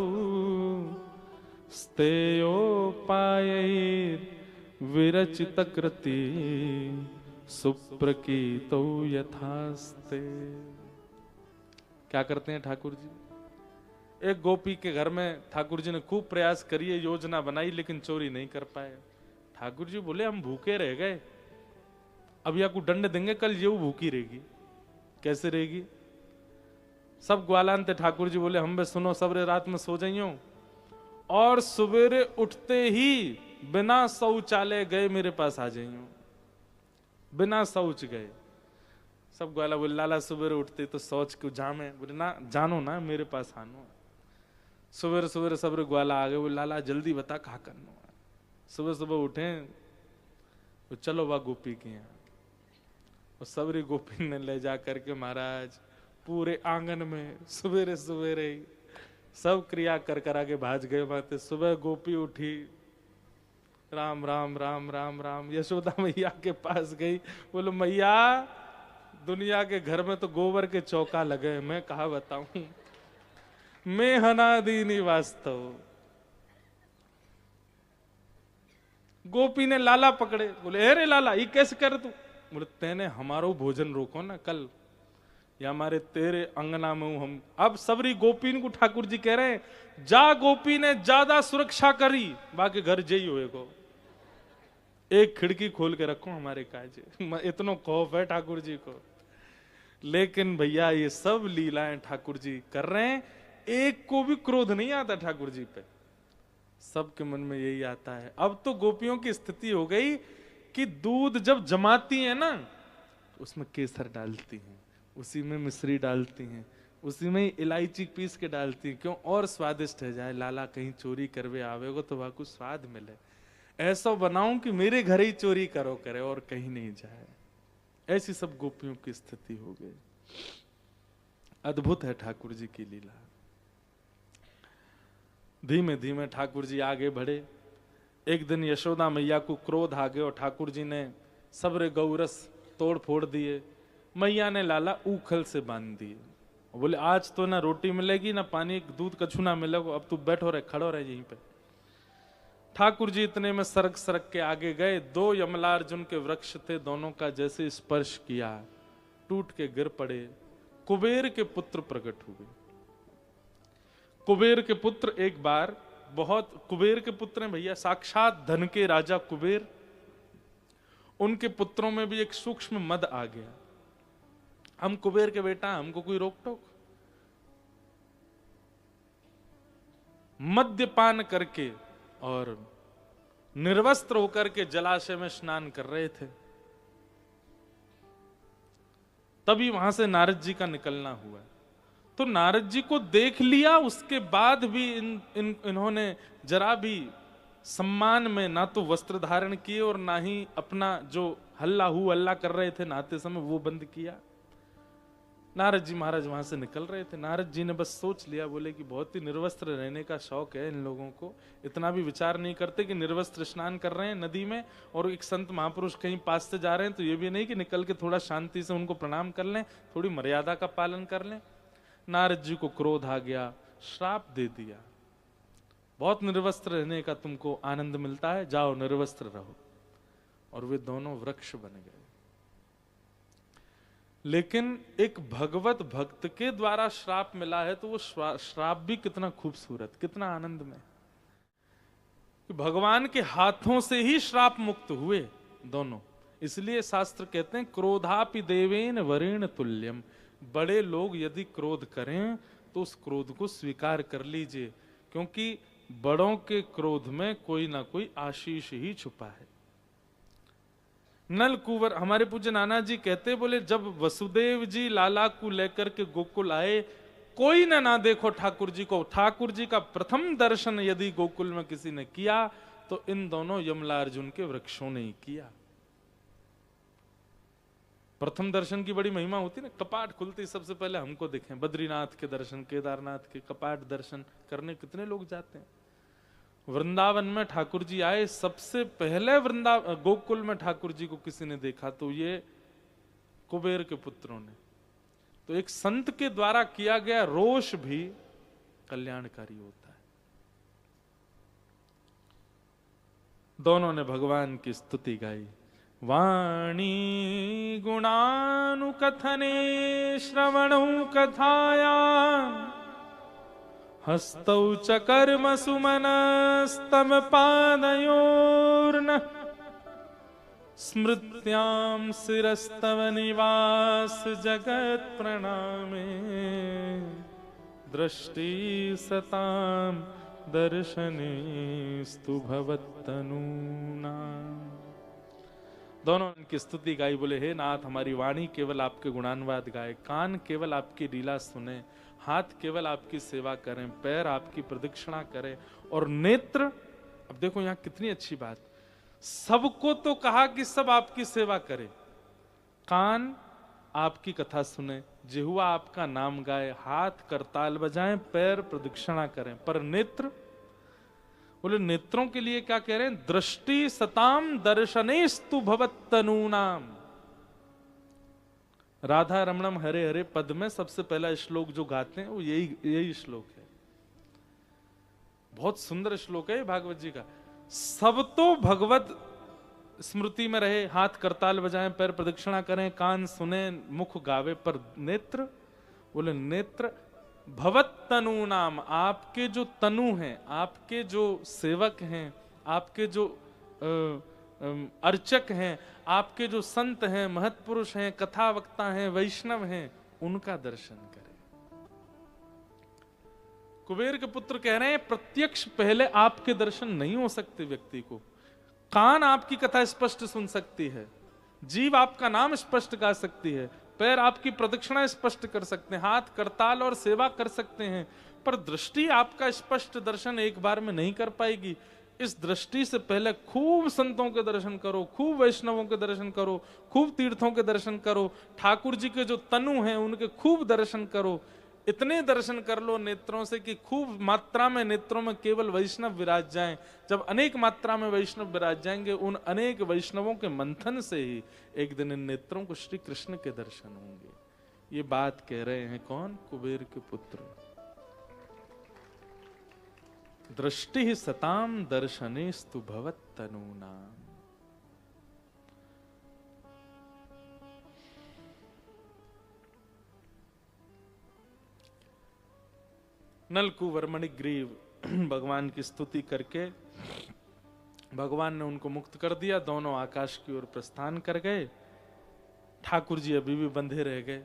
स्तेयोपाय विरचित कृति सुप्रकीतो यथास्ते। क्या करते हैं ठाकुर जी? एक गोपी के घर में ठाकुर जी ने खूब प्रयास करिए, योजना बनाई, लेकिन चोरी नहीं कर पाए। ठाकुर जी बोले हम भूखे रह गए, अब या को दंड देंगे, कल ये भूखी रहेगी, कैसे रहेगी? सब ग्वालान थे। ठाकुर जी बोले हम बे सुनो, सबरे रात में सो जाइयो और सवेरे उठते ही बिना शौचालय गए मेरे पास आ जाइयो, बिना शौच गए। सब ग्वाला बोले लाला सवेरे उठते तो शौच क्यों जामे? बोले ना जानो ना, मेरे पास आनो। सवेरे सवेरे सबरे ग्वाला आ गए, बोले लाला जल्दी बता कहा करनो है। सुबह सुबह उठे तो चलो वह गोपी के यहाँ, और सबरी गोपी ने ले जा करके महाराज पूरे आंगन में सवेरे सवेरे सब क्रिया कर करा के भाज गए बातें। सुबह गोपी उठी, राम राम राम राम राम, यशोदा मैया के पास गई, बोलो मैया दुनिया के घर में तो गोबर के चौका लगे, मैं कहा बताऊं, मैं हनादीनी वास्तव। गोपी ने लाला पकड़े, बोले अरे लाला ये कैसे कर तू? बोले तेने हमारो भोजन रोको ना कल, या हमारे तेरे अंगना में हूं हम। अब सबरी गोपी को ठाकुर जी कह रहे हैं जा गोपी ने ज्यादा सुरक्षा करी, बाकी घर जई हुए को एक खिड़की खोल के रखो हमारे काजे, इतना खौफ है ठाकुर जी को। लेकिन भैया ये सब लीलाएं ठाकुर जी कर रहे हैं, एक को भी क्रोध नहीं आता ठाकुर जी पे, सबके मन में यही आता है। अब तो गोपियों की स्थिति हो गई कि दूध जब जमाती है ना, उसमें केसर डालती हैं, उसी में मिश्री डालती हैं, उसी में इलायची पीस के डालती हैं, क्यों? और स्वादिष्ट है जाए, लाला कहीं चोरी करवे आवेगो तो वहां कुछ स्वाद मिले, ऐसा बनाऊं कि मेरे घर ही चोरी करो करे और कहीं नहीं जाए। ऐसी सब गोपियों की स्थिति हो गई। अद्भुत है ठाकुर जी की लीला। धीमे धीमे ठाकुर जी आगे बढ़े। एक दिन यशोदा मैया को क्रोध आ गया और ठाकुर जी ने सबरे गौरस तोड़ फोड़ दिए। मैया ने लाला ऊखल से बांध दिए, बोले आज तो ना रोटी मिलेगी ना पानी दूध कछु ना मिलेगा, अब तू बैठो रहे, खड़ो रहे यहीं पे। ठाकुर जी इतने में सरक सरक के आगे गए। दो यमलार्जुन के वृक्ष थे, दोनों का जैसे स्पर्श किया टूट के गिर पड़े। कुबेर के पुत्र प्रकट हुए। कुबेर के पुत्र एक बार बहुत, कुबेर के पुत्र हैं भैया, साक्षात धन के राजा कुबेर। उनके पुत्रों में भी एक सूक्ष्म मद आ गया, हम कुबेर के बेटा, हमको कोई रोक टोक। मद्यपान करके और निर्वस्त्र होकर के जलाशय में स्नान कर रहे थे। तभी वहां से नारद जी का निकलना हुआ। तो नारद जी को देख लिया, उसके बाद भी इन्होंने जरा भी सम्मान में ना तो वस्त्र धारण किए और ना ही अपना जो हल्ला कर रहे थे नहाते समय वो बंद किया। नारद जी महाराज वहां से निकल रहे थे। नारद जी ने बस सोच लिया, बोले कि बहुत ही निर्वस्त्र रहने का शौक है इन लोगों को, इतना भी विचार नहीं करते कि निर्वस्त्र स्नान कर रहे हैं नदी में और एक संत महापुरुष कहीं पास से जा रहे हैं तो ये भी नहीं कि निकल के थोड़ा शांति से उनको प्रणाम कर लें, थोड़ी मर्यादा का पालन कर लें। नारद जी को क्रोध आ गया, श्राप दे दिया, बहुत निर्वस्त्र रहने का तुमको आनंद मिलता है, जाओ निर्वस्त्र रहो। और वे दोनों वृक्ष बन गए। लेकिन एक भगवत भक्त के द्वारा श्राप मिला है तो वो श्राप भी कितना खूबसूरत, कितना आनंदमय। भगवान के हाथों से ही श्राप मुक्त हुए दोनों। इसलिए शास्त्र कहते हैं क्रोधापि देवेन वरेण तुल्यम। बड़े लोग यदि क्रोध करें तो उस क्रोध को स्वीकार कर लीजिए, क्योंकि बड़ों के क्रोध में कोई ना कोई आशीष ही छुपा है। नल कुंवर, हमारे पूज्य नाना जी कहते, बोले जब वसुदेव जी लाला को लेकर के गोकुल आए, कोई ना देखो ठाकुर जी को। ठाकुर जी का प्रथम दर्शन यदि गोकुल में किसी ने किया तो इन दोनों यमलार्जुन के वृक्षों ने ही किया। प्रथम दर्शन की बड़ी महिमा होती ना, कपाट खुलते सबसे पहले हमको दिखे। बद्रीनाथ के दर्शन, केदारनाथ के कपाट दर्शन करने कितने लोग जाते हैं। वृंदावन में ठाकुर जी आए, सबसे पहले गोकुल में ठाकुर जी को किसी ने देखा तो ये कुबेर के पुत्रों ने। तो एक संत के द्वारा किया गया रोष भी कल्याणकारी होता है। दोनों ने भगवान की स्तुति गाई। वाणी गुणानुकथने श्रवणौ कथाया हस्तौ च कर्म सुमनस्तम पादयोर्न स्मृत्यां शिरस्तव निवास जगत प्रणामे दृष्टि सतां दर्शनेस्तु भवत्तनूना। दोनों इनकी स्तुति गाई, बोले हे नाथ हमारी वाणी केवल आपके गुणानुवाद गाए, कान केवल आपकी लीला सुने, हाथ केवल आपकी सेवा करें, पैर आपकी प्रदक्षिणा करें और नेत्र, अब देखो यहां कितनी अच्छी बात, सबको तो कहा कि सब आपकी सेवा करे, कान आपकी कथा सुने, जिह्वा आपका नाम गाए, हाथ करताल बजाएं, पैर प्रदक्षिणा करें, पर नेत्र, बोले नेत्रों के लिए क्या कह रहे हैं, दृष्टि सताम दर्शनेस्तु भवत्तनूनाम। राधा रमणम हरे हरे पद में सबसे पहला श्लोक जो गाते हैं वो यही श्लोक है। बहुत सुंदर श्लोक है भागवत जी का। सब तो भगवत स्मृति में रहे, हाथ करताल बजाएं, पैर प्रदक्षिणा करें, कान सुने, मुख गावे, पर नेत्र, बोले नेत्र भवत तनु नाम, आपके जो तनु हैं, आपके जो सेवक हैं, आपके जो अर्चक हैं, आपके जो संत हैं, महत्पुरुष हैं, कथा वक्ता हैं, वैष्णव हैं, उनका दर्शन करें। कुबेर के पुत्र कह रहे हैं प्रत्यक्ष पहले आपके दर्शन नहीं हो सकते व्यक्ति को, कान आपकी कथा स्पष्ट सुन सकती है, जीव आपका नाम स्पष्ट गा सकती है, पैर आपकी प्रदक्षिणा स्पष्ट कर सकते हैं, हाथ करताल और सेवा कर सकते हैं, पर दृष्टि आपका स्पष्ट दर्शन एक बार में नहीं कर पाएगी। इस दृष्टि से पहले खूब संतों के दर्शन करो, खूब वैष्णवों के दर्शन करो, खूब तीर्थों के दर्शन करो, ठाकुर जी के जो तनु हैं उनके खूब दर्शन करो, इतने दर्शन कर लो नेत्रों से कि खूब मात्रा में नेत्रों में केवल वैष्णव विराज जाएं। जब अनेक मात्रा में वैष्णव विराज जाएंगे, उन अनेक वैष्णवों के मंथन से ही एक दिन इन नेत्रों को श्री कृष्ण के दर्शन होंगे। ये बात कह रहे हैं कौन? कुबेर के पुत्र। दृष्टि सताम दर्शनेस्तु भवत्तनूनाम। नलकुवर मणिग्रीव भगवान की स्तुति करके भगवान ने उनको मुक्त कर दिया, दोनों आकाश की ओर प्रस्थान कर गए। ठाकुर जी अभी भी बंधे रह गए।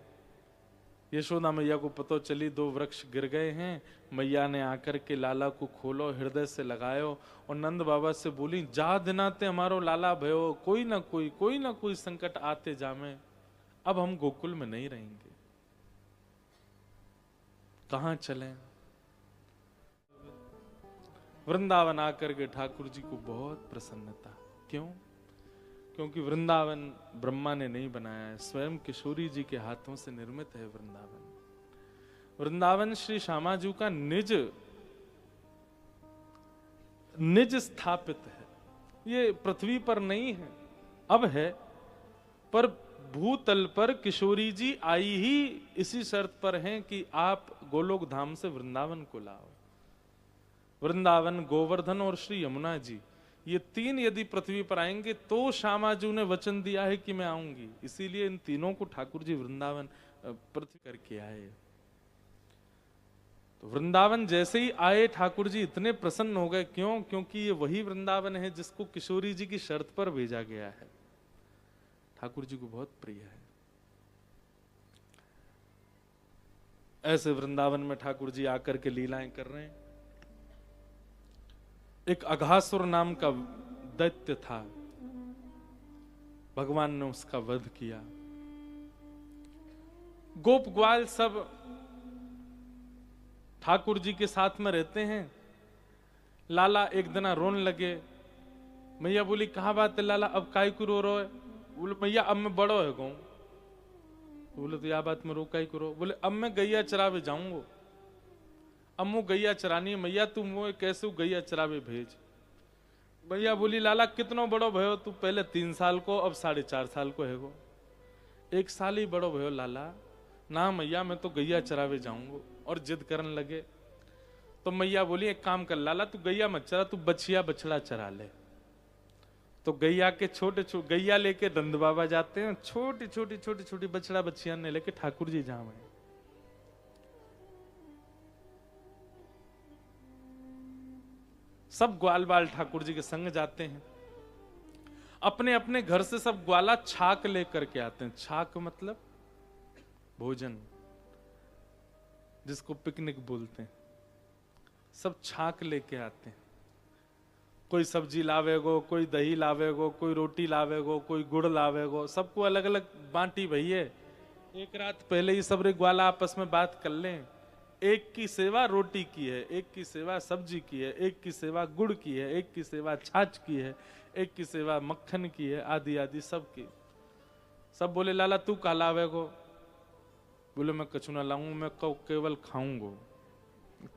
यशोदा मैया को पता चली 2 वृक्ष गिर गए हैं, मैया ने आकर के लाला को खोलो, हृदय से लगायो और नंद बाबा से बोली जा दिनाते हमारो लाला भयो, कोई ना कोई संकट आते जामे, अब हम गोकुल में नहीं रहेंगे, कहां चलें? वृंदावन आकर के ठाकुर जी को बहुत प्रसन्नता। क्यों? क्योंकि वृंदावन ब्रह्मा ने नहीं बनाया है, स्वयं किशोरी जी के हाथों से निर्मित है वृंदावन। वृंदावन श्री श्यामा जी का निज स्थापित है, ये पृथ्वी पर नहीं है, अब है, पर भूतल पर किशोरी जी आई ही इसी शर्त पर हैं कि आप गोलोक धाम से वृंदावन को लाओ। वृंदावन, गोवर्धन और श्री यमुना जी, ये 3 यदि पृथ्वी पर आएंगे तो श्यामा जी ने वचन दिया है कि मैं आऊंगी, इसीलिए इन तीनों को ठाकुर जी वृंदावन पृथ्वी करके आए। तो वृंदावन जैसे ही आए ठाकुर जी इतने प्रसन्न हो गए। क्यों? क्योंकि ये वही वृंदावन है जिसको किशोरी जी की शर्त पर भेजा गया है। ठाकुर जी को बहुत प्रिय है। ऐसे वृंदावन में ठाकुर जी आकर के लीलाएं कर रहे हैं। एक अघासुर नाम का दैत्य था, भगवान ने उसका वध किया। गोप ग्वाल सब ठाकुर जी के साथ में रहते हैं। लाला एक दिन रोने लगे। मैया बोली कहां बात है लाला, अब काय को रो रहे हो? बोले मैया अब मैं बड़ो है कहूं। बोले तो यह बात में रो काय को रो? बोले अब मैं गैया चरावे जाऊंगा, अब वो गैया चरानी है, मैया तुम वो कैसे गैया चरावे भेज। भैया बोली लाला कितनो बड़ो भयो तू? पहले 3 साल को, अब 4.5 साल को है गो। 1 साल ही बड़ो भयो लाला। ना मैया मैं तो गैया चरावे जाऊंगा। और जिद करने लगे तो मैया बोली एक काम कर लाला, तू गैया मत चरा, तू बछिया बछड़ा चरा ले। तो गैया के छोटे गैया लेके नंद बाबा जाते हैं, छोटी छोटी बछड़ा बछिया ने लेके ठाकुर जी जहां है। सब ग्वाल बाल ठाकुर जी के संग जाते हैं। अपने अपने घर से सब ग्वाला छाक लेकर के आते हैं। छाक मतलब भोजन, जिसको पिकनिक बोलते हैं। सब छाक लेके आते हैं। कोई सब्जी लावेगो, कोई दही लावेगो, कोई रोटी लावेगो, कोई गुड़ लावेगो, सबको अलग अलग बांटी भैया। एक रात पहले ही सब रे ग्वाला आपस में बात कर लें। एक की सेवा रोटी की है, एक की सेवा सब्जी की है, एक की सेवा गुड़ की है, एक की सेवा छाछ की है, एक की सेवा मक्खन की है, आदि आदि सब की। सब बोले लाला तू का लावेगो? बोले मैं कछु ना लाऊं, मैं केवल खाऊंगो,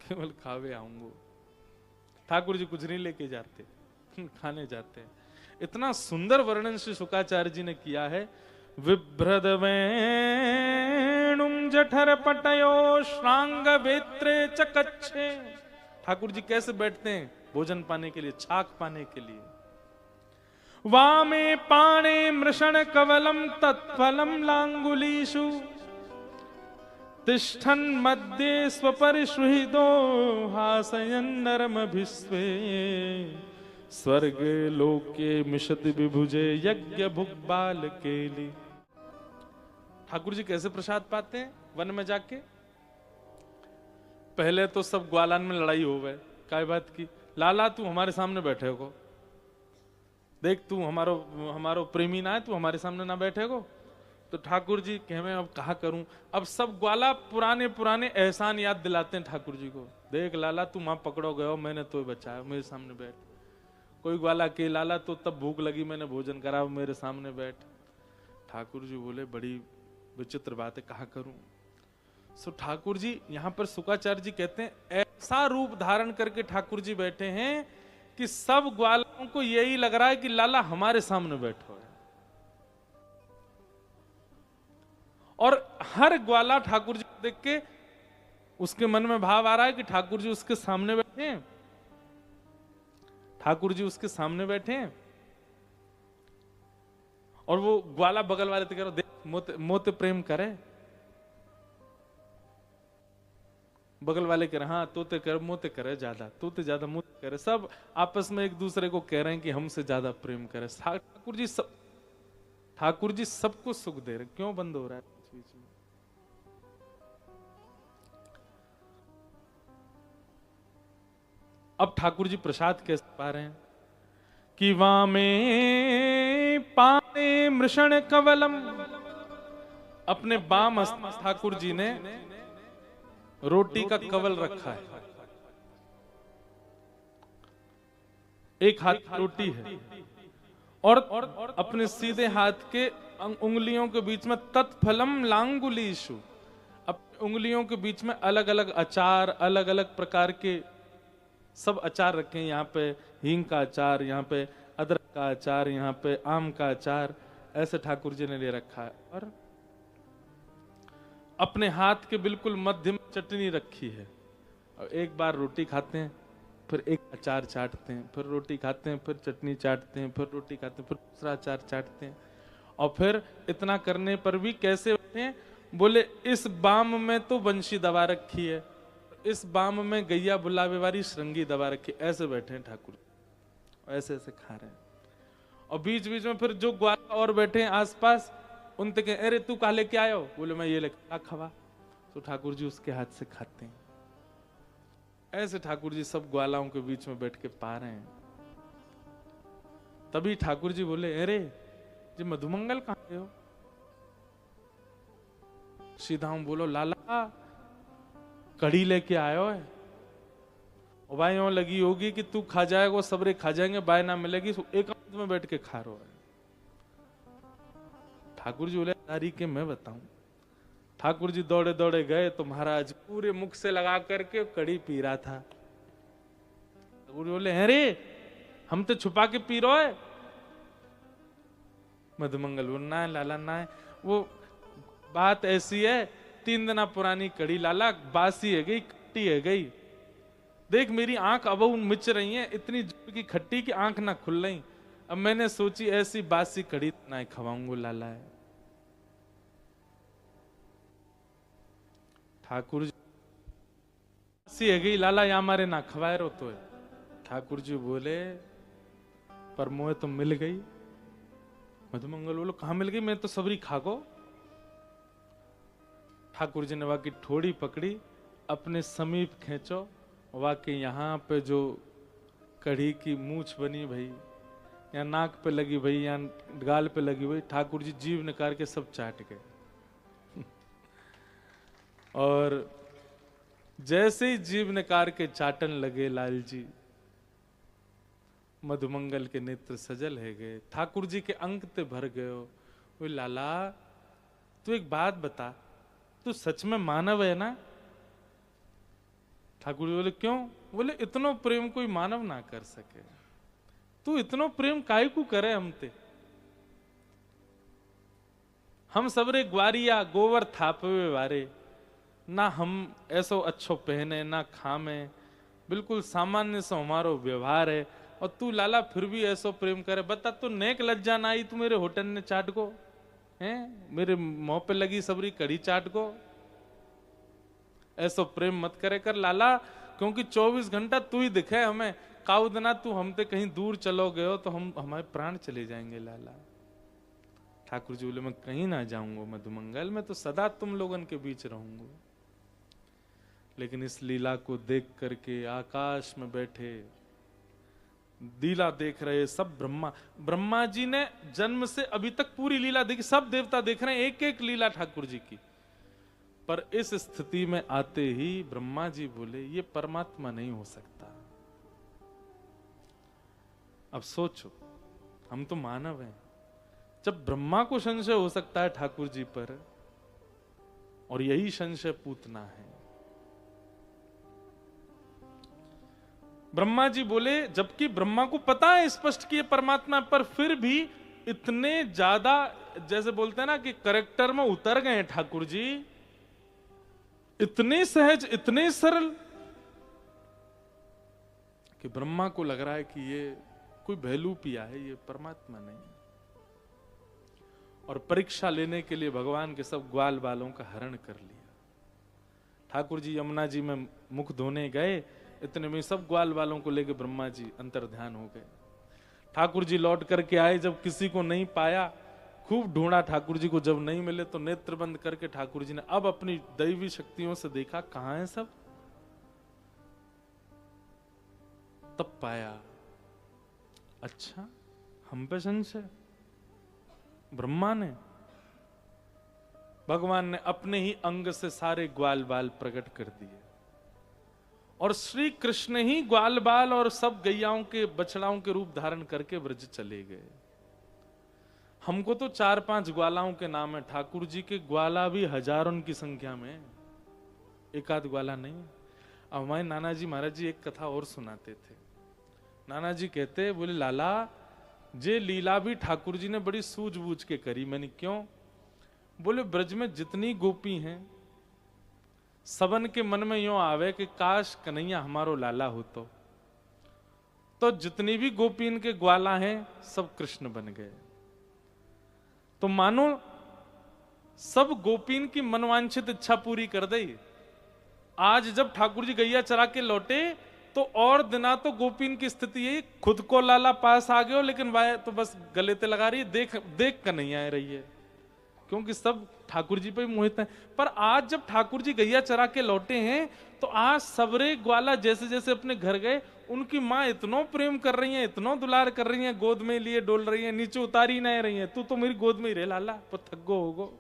केवल खावे आऊंगो। ठाकुर जी कुछ नहीं लेके जाते, खाने जाते हैं। इतना सुंदर वर्णन श्री शुकाचार्य जी ने किया है। विभ्रद वेणुम जठर पटयो श्रांग वेत्रे चकच्छे। ठाकुर जी कैसे बैठते हैं भोजन पाने के लिए, छाक पाने के लिए। वामे पाणे मृषण कवलम तत्फलम लांगुलीषु तिष्ठन मध्ये स्वपरिश्रुहितो हासयन् नरमभिस्वे स्वर्ग लोके मिषति विभुजे यज्ञ भुग्बाल केली। ठाकुर जी कैसे प्रसाद पाते हैं वन में जाके? पहले तो सब ग्वालान में लड़ाई हो गए। काय बात की? लाला तू हमारे सामने बैठे हो, देख तू हमारो प्रेमी ना है, तू हमारे सामने ना बैठे हो। तो ठाकुर जी कहे मैं अब कहा करूं। अब सब ग्वाला पुराने पुराने एहसान याद दिलाते हैं ठाकुर जी को। देख लाला तू वहां पकड़ो गयो, मैंने तो बचाया, मेरे सामने बैठ। कोई ग्वाला के लाला तो तब भूख लगी, मैंने भोजन करा, मेरे सामने बैठ। ठाकुर जी बोले बड़ी विचित्र बात है, कहा करूं। सो ठाकुर जी यहाँ पर शुकाचार्य जी कहते हैं ऐसा रूप धारण करके ठाकुर जी बैठे हैं कि सब ग्वालों को यही लग रहा है कि लाला हमारे सामने बैठो है। और हर ग्वाला ठाकुर जी को देख के उसके मन में भाव आ रहा है कि ठाकुर जी उसके सामने बैठे हैं, ठाकुर जी उसके सामने बैठे हैं। और वो ग्वाला बगल वाले तो कह रहा देख मोते प्रेम करे। बगल वाले कह रहे हाँ तोते कर मोते करे ज्यादा, तोते ज्यादा मोते करे। सब आपस में एक दूसरे को कह रहे हैं कि हमसे ज्यादा प्रेम करे। ठाकुर जी सबको सुख दे रहे। क्यों बंद हो रहा है बीच में? अब ठाकुर जी प्रसाद कैसे पा रहे हैं कि वामे पाने मृषण कवलम। अपने बाम ठाकुर जी ने रोटी का कवल रखा है। एक हाथ रोटी है और अपने सीधे हाथ के उंगलियों के बीच में तत्फलम लांगुलीषु। अब उंगलियों के बीच में अलग अलग अचार, अलग अलग प्रकार के सब अचार रखे हैं। यहाँ पे हींग का अचार, यहाँ पे अदरक का अचार, यहाँ पे आम का अचार, ऐसे ठाकुर जी ने ले रखा है। और अपने हाथ के बिल्कुल मध्य में चटनी रखी है। और एक बार रोटी खाते हैं, फिर एक अचार चाटते हैं, फिर रोटी खाते हैं, फिर चटनी चाटते हैं, फिर रोटी खाते हैं, फिर दूसरा अचार चाटते हैं। और फिर इतना करने पर भी कैसे बैठे हैं? बोले इस बाम में तो बंशी दबा रखी है, इस बाम में गैया बुलावे वाली श्रृंगी दबा रखी। ऐसे बैठे हैं ठाकुर, ऐसे ऐसे खा रहे हैं। और बीच बीच में फिर जो ग्वाला और बैठे हैं आसपास, उनसे कहे अरे तू कहा लेके आयो? बोले मैं ये लेके खवा। तो ठाकुर जी उसके हाथ से खाते हैं। ऐसे ठाकुर जी सब ग्वालाओं के बीच में बैठ के पा रहे हैं। तभी ठाकुर जी बोले अरे जी मधुमंगल कहाँ गए हो? सीधा हम बोलो लाला कड़ी लेके आयो है। और भाई यूं लगी होगी कि तू खा जाएगा, सबरे खा जाएंगे, बाय ना मिलेगी, एक में बैठ के खा रहा है। ठाकुर जी बोले तारी के मैं बताऊं। ठाकुर जी दौड़े दौड़े गए तो महाराज पूरे मुख से लगा करके कड़ी पी रहा था। ठाकुर जी बोले अरे हम तो छुपा के पी रहे है। मधुमंगल बोल ना है लाला ना है, वो बात ऐसी है 3 दिन पुरानी कड़ी लाला, बासी है गई, खट्टी है गई। देख मेरी आंख अब मिच रही है, इतनी जोर की खट्टी की आंख ना खुल रही। अब मैंने सोची ऐसी बासी कड़ी ना खवाऊंगा लाला है। ठाकुर जी बासी है गई लाला, या हमारे ना खवाए रो तो है। ठाकुर जी बोले पर मोह तो मिल गई, मधुमंगल बोलो कहां मिल गई, मैं तो सबरी खाको। ठाकुर जी ने वाकई ठोड़ी पकड़ी, अपने समीप खींचो, वाकई यहाँ पे जो कढ़ी की मूछ बनी भाई, या नाक पे लगी भाई, या गाल पे लगी भाई, ठाकुर जी जीभ निकाल के सब चाट गए। और जैसे ही जीभ निकाल के चाटन लगे लाल जी, मधुमंगल के नेत्र सजल है गए, ठाकुर जी के अंक ते भर गयो। वो लाला तू एक बात बता, तू सच में मानव है ना? ठाकुर जी बोले क्यों? बोले इतनो प्रेम कोई मानव ना कर सके, तू इतनो प्रेम काहे को करे हमते? हम सबरे ग्वारिया गोवर थापवे वारे, ना हम ऐसो अच्छो पहने ना खामे, बिल्कुल सामान्य से हमारो व्यवहार है, और तू लाला फिर भी ऐसो प्रेम करे। बता तू नेक लज्जा ना आई तू मेरे होटल ने चाट को हैं, मेरे मुंह पे लगी सबरी कड़ी चाट को? ऐसो प्रेम मत करे कर लाला, क्योंकि 24 घंटा तू ही दिखे हमें, काउदना तू हमते कहीं दूर चलो गए हो तो हम हमारे प्राण चले जाएंगे लाला। ठाकुर जी बोले मैं कहीं ना जाऊंगा मधुमंगल, मैं तो सदा तुम लोगन के बीच रहूंगा। लेकिन इस लीला को देख करके आकाश में बैठे लीला देख रहे सब ब्रह्मा जी ने जन्म से अभी तक पूरी लीला देखी, सब देवता देख रहे हैं एक एक लीला ठाकुर जी की। पर इस स्थिति में आते ही ब्रह्मा जी बोले ये परमात्मा नहीं हो सकता। अब सोचो, हम तो मानव हैं, जब ब्रह्मा को संशय हो सकता है ठाकुर जी पर, और यही संशय पूतना है। ब्रह्मा जी बोले, जबकि ब्रह्मा को पता है स्पष्ट कि ये परमात्मा, पर फिर भी इतने ज्यादा जैसे बोलते हैं ना कि करेक्टर में उतर गए ठाकुर जी, इतने सहज इतने सरल कि ब्रह्मा को लग रहा है कि ये कोई भैलू पिया है, ये परमात्मा नहीं। और परीक्षा लेने के लिए भगवान के सब ग्वाल बालों का हरण कर लिया। ठाकुर जी यमुना जी में मुख धोने गए, इतने में सब ग्वाल बालों को लेकर ब्रह्मा जी अंतर ध्यान हो गए। ठाकुर जी लौट करके आए, जब किसी को नहीं पाया, खूब ढूंढा ठाकुर जी को, जब नहीं मिले तो नेत्र बंद करके ठाकुर जी ने अब अपनी दैवी शक्तियों से देखा कहां है सब, तब पाया अच्छा हम पे संशय। ब्रह्मा ने, भगवान ने अपने ही अंग से सारे ग्वाल बाल प्रकट कर दिए, और श्री कृष्ण ही ग्वाल बाल और सब गैयाओं के बछड़ाओं के रूप धारण करके ब्रज चले गए। हमको तो 4-5 ग्वालाओं के नाम है, ठाकुर जी के ग्वाला भी हजारों की संख्या में, एक आध ग्वाला नहीं। अब हमारे नाना जी महाराज जी एक कथा और सुनाते थे। नाना जी कहते, बोले लाला जे लीला भी ठाकुर जी ने बड़ी सूझबूझ के करी। मैंने क्यों? बोले ब्रज में जितनी गोपी हैं, सबन के मन में यूं आवे कि काश कन्हैया हमारो लाला हो तो जितनी भी गोपी इनके ग्वाला हैं सब कृष्ण बन गए। तो मानो सब गोपीन की मनवांछित इच्छा पूरी कर दी। आज जब ठाकुर जी गैया चरा के लौटे तो और दिना तो गोपीन की स्थिति है, खुद को लाला पास आ गए हो, लेकिन वह तो बस गले ते लगा रही है, देख कर नहीं आ रही है, क्योंकि सब ठाकुर जी पे ही मोहित हैं। पर आज जब ठाकुर जी गैया चरा के लौटे हैं तो आज सबरे ग्वाला जैसे जैसे अपने घर गए, उनकी माँ इतनो प्रेम कर रही है, इतनो दुलार कर रही है, गोद में लिए डोल रही है, नीचे उतारी नहीं रही है, तू तो मेरी गोद में ही रहे लाला, पर थग्गो होगो।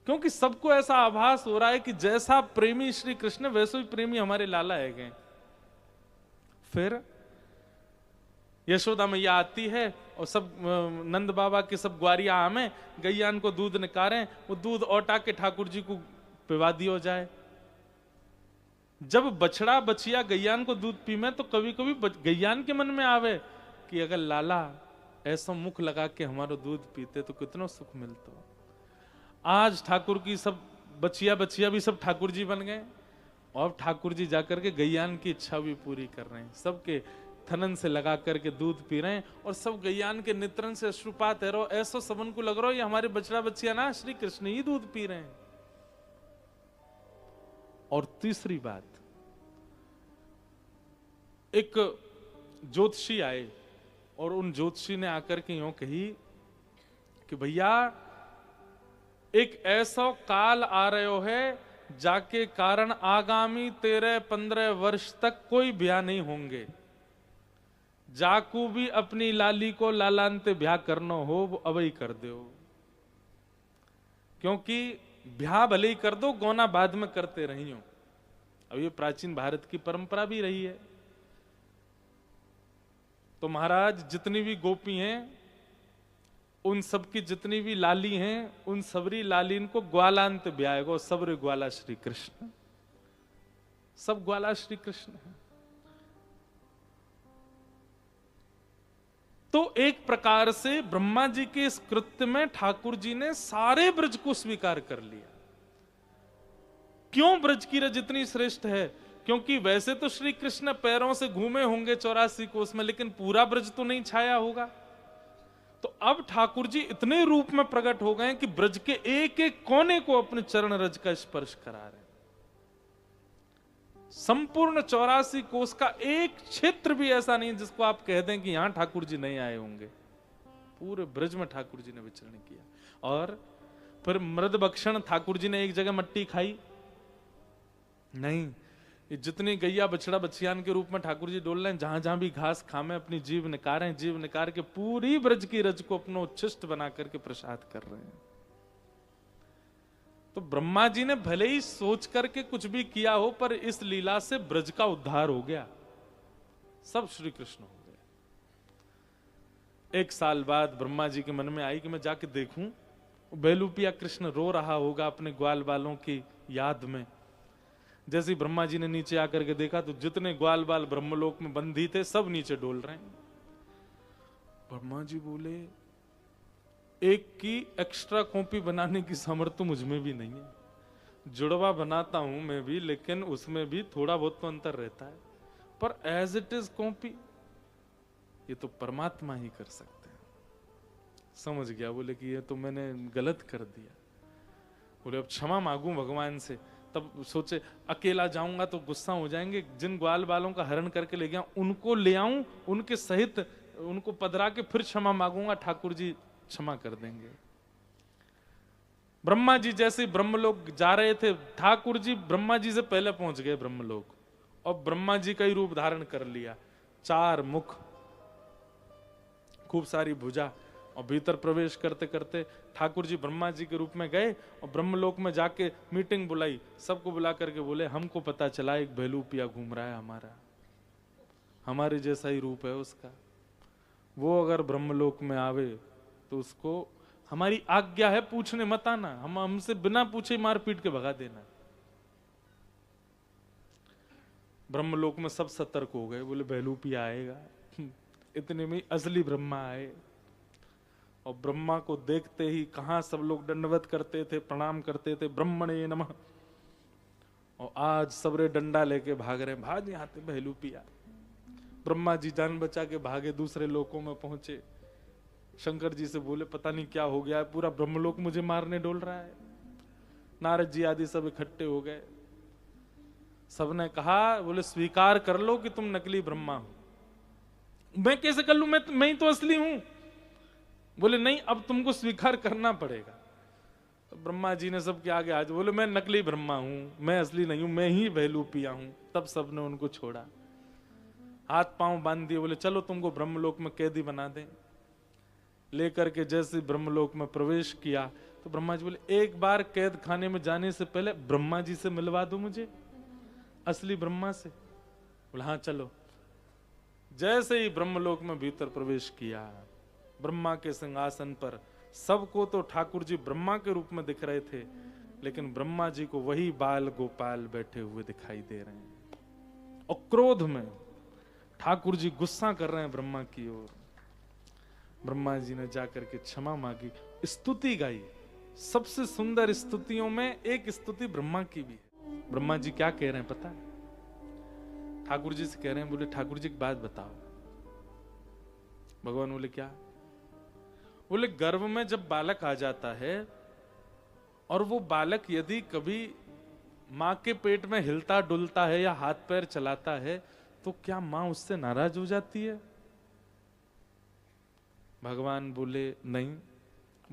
क्योंकि सबको ऐसा आभास हो रहा है कि जैसा प्रेमी श्री कृष्ण वैसे ही प्रेमी हमारे लाला है गए। फिर यशोदा मैया आती है और सब नंद बाबा के सब ग्वारिया आमे गैयान को दूध निकारे, वो दूध औटा के ठाकुर जी को पिवा दियो जाए। जब बछड़ा बछिया गैयान को दूध पीमे तो कभी कभी गैयान के मन में आवे कि अगर लाला ऐसा मुख लगा के हमारो दूध पीते तो कितना सुख मिलता। आज ठाकुर की सब बचिया बचिया भी सब ठाकुर जी बन गए, और ठाकुर जी जाकर के गैयान की इच्छा भी पूरी कर रहे हैं, सबके थनन से लगा करके दूध पी रहे हैं, और सब गैयान के नेत्रन से अश्रुपात है रहो, ऐसा सबन को लग रहा हो ये हमारे बछड़ा बच्चिया ना श्री कृष्ण ही दूध पी रहे हैं। और तीसरी बात, एक ज्योतिषी आए और उन ज्योतिषी ने आकर के यूं कही कि भैया एक ऐसा काल आ रहे है जाके कारण आगामी 13-15 वर्ष तक कोई ब्याह नहीं होंगे। जाकू भी अपनी लाली को लालांते ब्याह करना हो वो अब ही कर दो, क्योंकि ब्याह भले ही कर दो, गौना बाद में करते रही हो। अब ये प्राचीन भारत की परंपरा भी रही है। तो महाराज जितनी भी गोपी हैं, उन सब की जितनी भी लाली हैं, उन सबरी लालीन को ग्वालांत ब्याह, सबरे ग्वाला श्री कृष्ण, सब ग्वाला श्री कृष्ण है। तो एक प्रकार से ब्रह्मा जी के इस कृत्य में ठाकुर जी ने सारे ब्रज को स्वीकार कर लिया। क्यों ब्रज की रज इतनी श्रेष्ठ है? क्योंकि वैसे तो श्री कृष्ण पैरों से घूमे होंगे 84 कोस में, लेकिन पूरा ब्रज तो नहीं छाया होगा। तो अब ठाकुर जी इतने रूप में प्रकट हो गए कि ब्रज के एक एक कोने को अपने चरण रज का स्पर्श करा रहे हैं। संपूर्ण 84 कोस का एक क्षेत्र भी ऐसा नहीं जिसको आप कह दें कि यहां ठाकुर जी नहीं आए होंगे। पूरे ब्रज में ठाकुर जी ने विचरण किया। और फिर मृद भक्षण ठाकुर जी ने एक जगह मट्टी खाई नहीं, ये जितनी गैया बछड़ा बछियान के रूप में ठाकुर जी डोल रहे हैं, जहां जहां भी घास खामे अपनी जीव निकारे, जीव निकार के पूरी ब्रज की रज को अपना उच्छिष्ट बना करके प्रसाद कर रहे हैं। तो ब्रह्मा जी ने भले ही सोच करके कुछ भी किया हो, पर इस लीला से ब्रज का उद्धार हो गया, सब श्री कृष्ण हो गए। एक साल बाद ब्रह्मा जी के मन में आई कि मैं जाके देखूं, बेलूपिया कृष्ण रो रहा होगा अपने ग्वाल बालों की याद में। जैसे ही ब्रह्मा जी ने नीचे आकर के देखा तो जितने ग्वाल बाल ब्रह्मलोक में बंधी थे सब नीचे डोल रहे हैं। ब्रह्मा जी बोले, एक की एक्स्ट्रा कॉपी बनाने की सामर्थ्य तो मुझमें भी नहीं है। जुड़वा बनाता हूं मैं भी, लेकिन उसमें भी थोड़ा बहुत तो अंतर रहता है, पर एज इट इज कॉपी ये तो परमात्मा ही कर सकते हैं। समझ गया, बोले कि ये तो मैंने गलत कर दिया। बोले अब क्षमा मांगू भगवान से। तब सोचे अकेला जाऊंगा तो गुस्सा हो जाएंगे, जिन ग्वाल बालों का हरण करके ले गया उनको ले आऊं, उनके सहित उनको पधरा के फिर क्षमा मांगूंगा, ठाकुर जी क्षमा कर देंगे। ब्रह्मा जी जैसे ब्रह्मलोक जा रहे थे, ठाकुर जी ब्रह्मा जी से पहले पहुंच गए ब्रह्मलोक, और ब्रह्मा जी का ही रूप धारण कर लिया। 4 मुख, खूब सारी भुजा, और भीतर प्रवेश करते करते ठाकुर जी ब्रह्मा जी के रूप में गए और ब्रह्मलोक में जाके मीटिंग बुलाई। सबको बुला करके बोले, हमको पता चला एक बेलूपिया घूम रहा है हमारा, हमारे जैसा ही रूप है उसका। वो अगर ब्रह्मलोक में आवे तो उसको हमारी आज्ञा है पूछने मत आना, हम हमसे बिना पूछे मार पीट के भगा देना। ब्रह्मलोक में सब सतर्क हो गए, बोले बेलूपिया आएगा। इतने में असली ब्रह्मा आए, और ब्रह्मा को देखते ही कहां सब लोग दंडवत करते थे, प्रणाम करते थे, ब्रह्मणे नमः। और आज सबरे डंडा लेके भाग रहे, भाग यहाँ पे बेलूपिया। ब्रह्मा जी जान बचा के भागे, दूसरे लोकों में पहुंचे। शंकर जी से बोले पता नहीं क्या हो गया है, पूरा ब्रह्मलोक मुझे मारने डोल रहा है। नारद जी आदि सब इकट्ठे हो गए, सबने कहा, बोले स्वीकार कर लो कि तुम नकली ब्रह्मा हो। मैं कैसे कर लूं, मैं ही तो असली हूं। बोले नहीं, अब तुमको स्वीकार करना पड़ेगा। तो ब्रह्मा जी ने सबके आगे आज बोले, मैं नकली ब्रह्मा हूं, मैं असली नहीं हूं, मैं ही बेलूपिया हूं। तब सबने उनको छोड़ा, हाथ पांव बांध दिए, बोले चलो तुमको ब्रह्मलोक में कैदी बना दें। लेकर के जैसे ब्रह्मलोक में प्रवेश किया तो ब्रह्मा जी बोले, एक बार कैद खाने में जाने से पहले ब्रह्मा जी से मिलवा दो मुझे, असली ब्रह्मा से। बोले हाँ चलो। जैसे ही ब्रह्मलोक में भीतर प्रवेश किया, ब्रह्मा के सिंहासन पर सबको तो ठाकुर जी ब्रह्मा के रूप में दिख रहे थे, लेकिन ब्रह्मा जी को वही बाल गोपाल बैठे हुए दिखाई दे रहे हैं। और क्रोध में ठाकुर जी गुस्सा कर रहे हैं ब्रह्मा की ओर। ब्रह्मा जी ने जाकर के क्षमा मांगी, स्तुति गाई। सबसे सुंदर स्तुतियों में एक स्तुति ब्रह्मा की भी है। ब्रह्मा जी क्या कह रहे हैं पता है? ठाकुर जी से कह रहे हैं, बोले ठाकुर जी एक बात बताओ। भगवान बोले क्या? बोले गर्भ में जब बालक आ जाता है और वो बालक यदि कभी मां के पेट में हिलता डुलता है या हाथ पैर चलाता है, तो क्या मां उससे नाराज हो जाती है? भगवान बोले नहीं,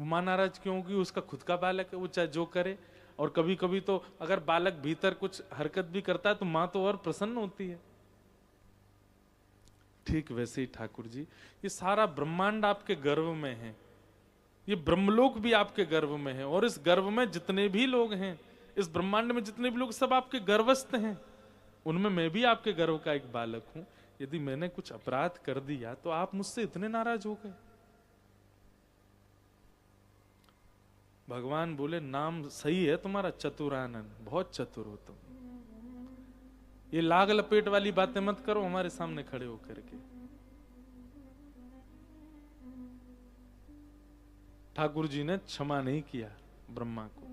मां नाराज क्यों होगी, उसका खुद का बालक है, वो चाहे जो करे। और कभी कभी तो अगर बालक भीतर कुछ हरकत भी करता है तो मां तो और प्रसन्न होती है। ठीक वैसे ही ठाकुर जी, ये सारा ब्रह्मांड आपके गर्भ में है, ये ब्रह्मलोक भी आपके गर्भ में है, और इस गर्भ में जितने भी लोग हैं, इस ब्रह्मांड में जितने भी लोग, सब आपके गर्भस्थ हैं। उनमें मैं भी आपके गर्भ का एक बालक हूं। यदि मैंने कुछ अपराध कर दिया तो आप मुझसे इतने नाराज हो गए। भगवान बोले नाम सही है तुम्हारा, चतुरानन, बहुत चतुर हो तुम। ये लाग लपेट वाली बातें मत करो हमारे सामने खड़े होकर के। ठाकुर जी ने क्षमा नहीं किया ब्रह्मा को,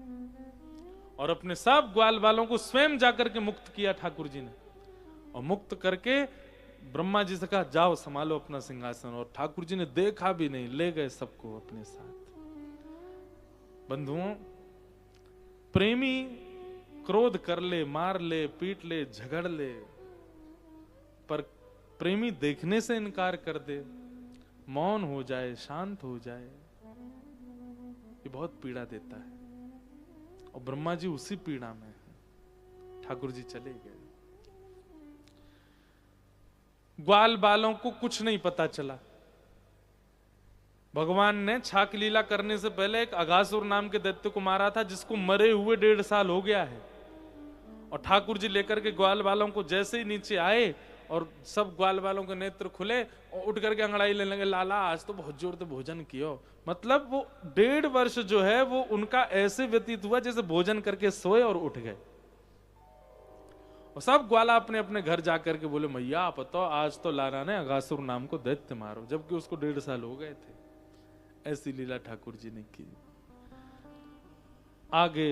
और अपने सब ग्वाल बालों को स्वयं जाकर के मुक्त किया ठाकुर जी ने। और मुक्त करके ब्रह्मा जी से कहा जाओ संभालो अपना सिंहासन। और ठाकुर जी ने देखा भी नहीं, ले गए सबको अपने साथ। बंधुओं, प्रेमी क्रोध कर ले, मार ले, पीट ले, झगड़ ले, पर प्रेमी देखने से इनकार कर दे, मौन हो जाए, शांत हो जाए, ये बहुत पीड़ा देता है। और ब्रह्मा जी उसी पीड़ा में है। ठाकुर जी चले गए। ग्वाल बालों को कुछ नहीं पता चला। भगवान ने छाक लीला करने से पहले एक अघासुर नाम के दैत्य को मारा था, जिसको मरे हुए 1.5 साल हो गया है। और ठाकुर जी लेकर के ग्वाल बालों को जैसे ही नीचे आए और सब ग्वाल बालों के नेत्र खुले और उठ करके अंगड़ाई लेने लगे, लाला आज तो बहुत जोर से भोजन कियो। मतलब वो 1.5 वर्ष जो है वो उनका ऐसे व्यतीत हुआ जैसे भोजन करके सोए और उठ गए। और सब ग्वाला अपने अपने घर जाकर के बोले मैया आप बताओ, आज तो लाला ने अघासुर नाम को दैत्य मारो, जबकि उसको 1.5 साल हो गए थे। ऐसी लीला ठाकुर जी ने की। आगे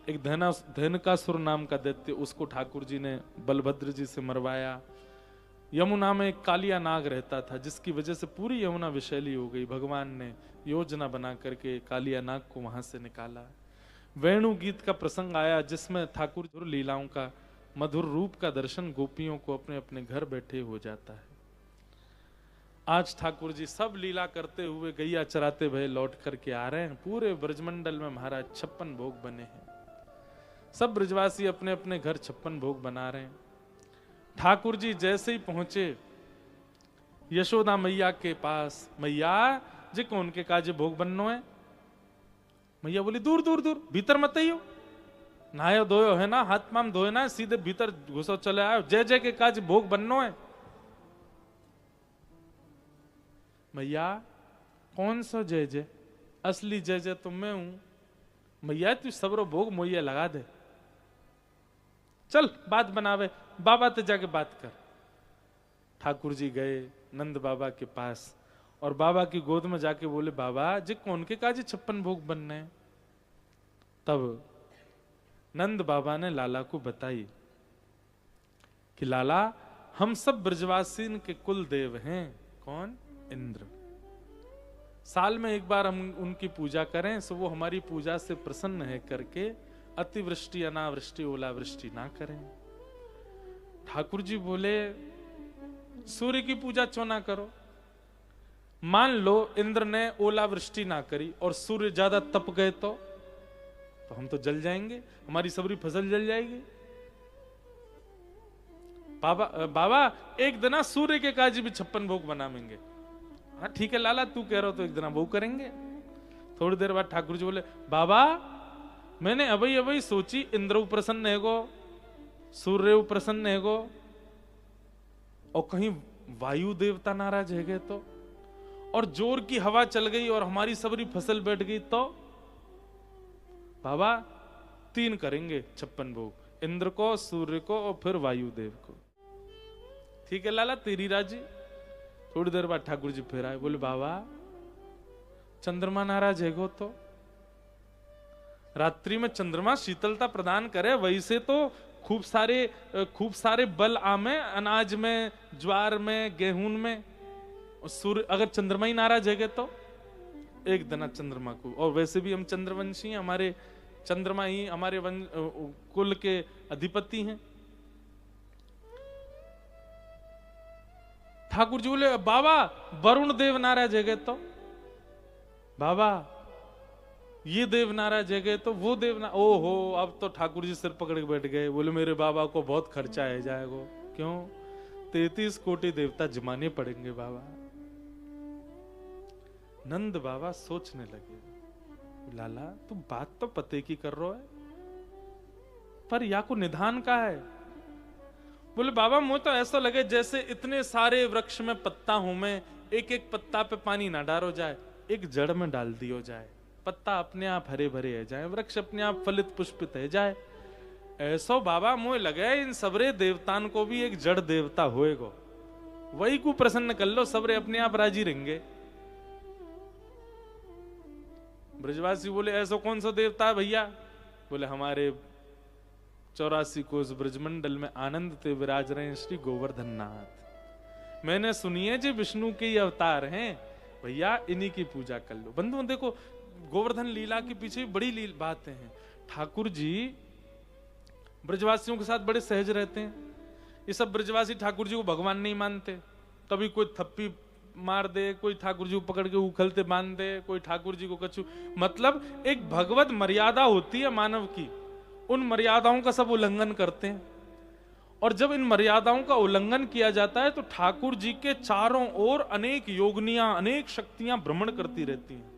एक धनकासुर नाम का दैत्य, उसको ठाकुर जी ने बलभद्र जी से मरवाया। यमुना में एक कालिया नाग रहता था, जिसकी वजह से पूरी यमुना विषैली हो गई। भगवान ने योजना बना करके कालिया नाग को वहां से निकाला। वेणु गीत का प्रसंग आया, जिसमें ठाकुर लीलाओं का मधुर रूप का दर्शन गोपियों को अपने अपने घर बैठे हो जाता है। आज ठाकुर जी सब लीला करते हुए गैया चराते भये लौट करके आ रहे हैं। पूरे ब्रजमंडल में महाराज 56 भोग बने हैं। सब ब्रजवासी अपने अपने घर 56 भोग बना रहे हैं। ठाकुर जी जैसे ही पहुंचे यशोदा मैया के पास, मैया जी कौन के काजे भोग बननो है। मैया बोली दूर दूर दूर, भीतर मत आइयो, नहायो धोयो है ना, हाथ पाम धोए ना, सीधे भीतर घुसो चले आयो, जय जय के काज भोग बननो है। मैया कौन सा जय जय, असली जय जय तो मैं हूं। मैया तू सबरो भोग मोइया लगा दे, चल बात बनावे, बाबा ते जाके बात कर। ठाकुर जी गए नंद बाबा के पास और बाबा की गोद में जाके बोले बाबा जी कौन के काजे 56 भोग बनने हैं। तब नंद बाबा ने लाला को बताई कि लाला हम सब ब्रजवासी के कुल देव हैं। कौन? इंद्र। साल में एक बार हम उनकी पूजा करें सो वो हमारी पूजा से प्रसन्न है करके अतिवृष्टि अनावृष्टि ओलावृष्टि ना करें। ठाकुर जी बोले सूर्य की पूजा क्यों ना करो। मान लो इंद्र ने ओलावृष्टि ना करी और सूर्य ज्यादा तप गए तो हम तो जल जाएंगे, हमारी सबरी फसल जल जाएगी। बाबा एक दिन सूर्य के काजी भी 56 भोग बनाएंगे। हाँ ठीक है लाला, तू कह रहा हो तो एक दिन वो करेंगे। थोड़ी देर बाद ठाकुर जी बोले बाबा मैंने अभी अभी सोची, इंद्र प्रसन्न है गो, सूर्य प्रसन्न है गो, और कहीं वायु देवता नाराज है गए तो, और जोर की हवा चल गई और हमारी सबरी फसल बैठ गई तो। बाबा 3 करेंगे 56 भोग, इंद्र को, सूर्य को और फिर वायुदेव को। ठीक है लाला तेरी राजी। थोड़ी देर बाद ठाकुर जी फिर आए, बोले बाबा चंद्रमा नाराज है गो तो। रात्रि में चंद्रमा शीतलता प्रदान करे, वैसे तो खूब सारे बल आमे अनाज में, ज्वार में, गेहूं में। और सूर्य अगर चंद्रमा ही नाराज है तो एक दिन चंद्रमा को, और वैसे भी हम चंद्रवंशी हैं, हमारे चंद्रमा ही हमारे कुल के अधिपति हैं। ठाकुर जी बोले बाबा वरुण देव नाराज है तो। बाबा ये देवनारा जगह तो वो ओहो, अब तो ठाकुर जी सिर पकड़ के बैठ गए। बोले मेरे बाबा को बहुत खर्चा है जाएगा। क्यों? 33 कोटि देवता जमाने पड़ेंगे बाबा। नंद बाबा सोचने लगे, लाला तू बात तो पते की कर रहा है, पर या को निधान का है। बोले बाबा मुझे तो ऐसा लगे जैसे इतने सारे वृक्ष में पत्ता हूं मैं, एक एक पत्ता पे पानी ना डालो जाए, एक जड़ में डाल दियो जाए, पत्ता अपने आप हरे भरे है जाए, वृक्ष अपने आप फलित पुष्पित है जाए। ऐसो बाबा मुझे लगे इन सबरे देवतान को भी एक जड़ देवता होएगो, वही को प्रसन्न कर लो, सबरे अपने आप राजी रहेंगे। ब्रजवासी बोले ऐसा कौन सा देवता है भैया? बोले हमारे 84 कोस ब्रजमंडल में आनंद ते विराज रहे हैं श्री गोवर्धन नाथ। मैंने सुनिए जी विष्णु के ये अवतार हैं भैया, इन्हीं की पूजा कर लो। बंधुओं देखो गोवर्धन लीला के पीछे बड़ी बातें हैं। ठाकुर जी ब्रजवासियों के साथ बड़े सहज रहते हैं। ये सब ब्रजवासी ठाकुर जी को भगवान नहीं मानते। कभी कोई थप्पी मार दे, कोई ठाकुर जी को पकड़ के उखलते बांध दे, कोई ठाकुर जी को कछु, मतलब एक भगवत मर्यादा होती है मानव की, उन मर्यादाओं का सब उल्लंघन करते हैं। और जब इन मर्यादाओं का उल्लंघन किया जाता है तो ठाकुर जी के चारों ओर अनेक योगनियां, अनेक शक्तियां भ्रमण करती रहती हैं।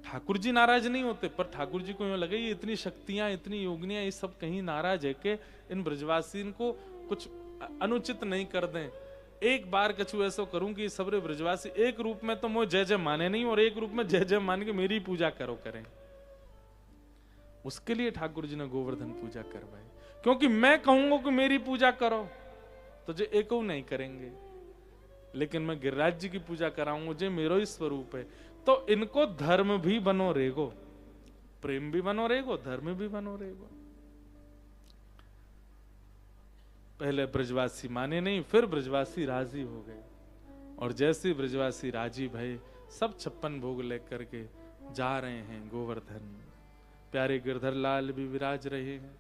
ठाकुर जी नाराज नहीं होते, पर ठाकुर जी को यूं लगे ये इतनी शक्तियां, इतनी योगनियां, ये सब कहीं नाराज है कि इन ब्रजवासी को कुछ अनुचित नहीं कर दें। एक बार कछु ऐसा करूं कि सबरे ब्रजवासी एक रूप में तो मुझे जय जय माने नहीं, और एक रूप में जय जय मान के मेरी पूजा करो करें। उसके लिए ठाकुर जी ने गोवर्धन पूजा करवाई, क्योंकि मैं कहूंगा कि मेरी पूजा करो तो जे एक नहीं करेंगे, लेकिन मैं गिरिराज जी की पूजा कराऊंगा जे मेरो ही स्वरूप है। तो इनको धर्म भी बनो रहेगो, प्रेम भी बनो रहेगो, धर्म भी बनो रहेगो। पहले ब्रजवासी माने नहीं, फिर ब्रजवासी राजी हो गए, और जैसे ब्रजवासी राजी भये सब 56 भोग लेकर के जा रहे हैं गोवर्धन। प्यारे गिरधर लाल भी विराज रहे हैं।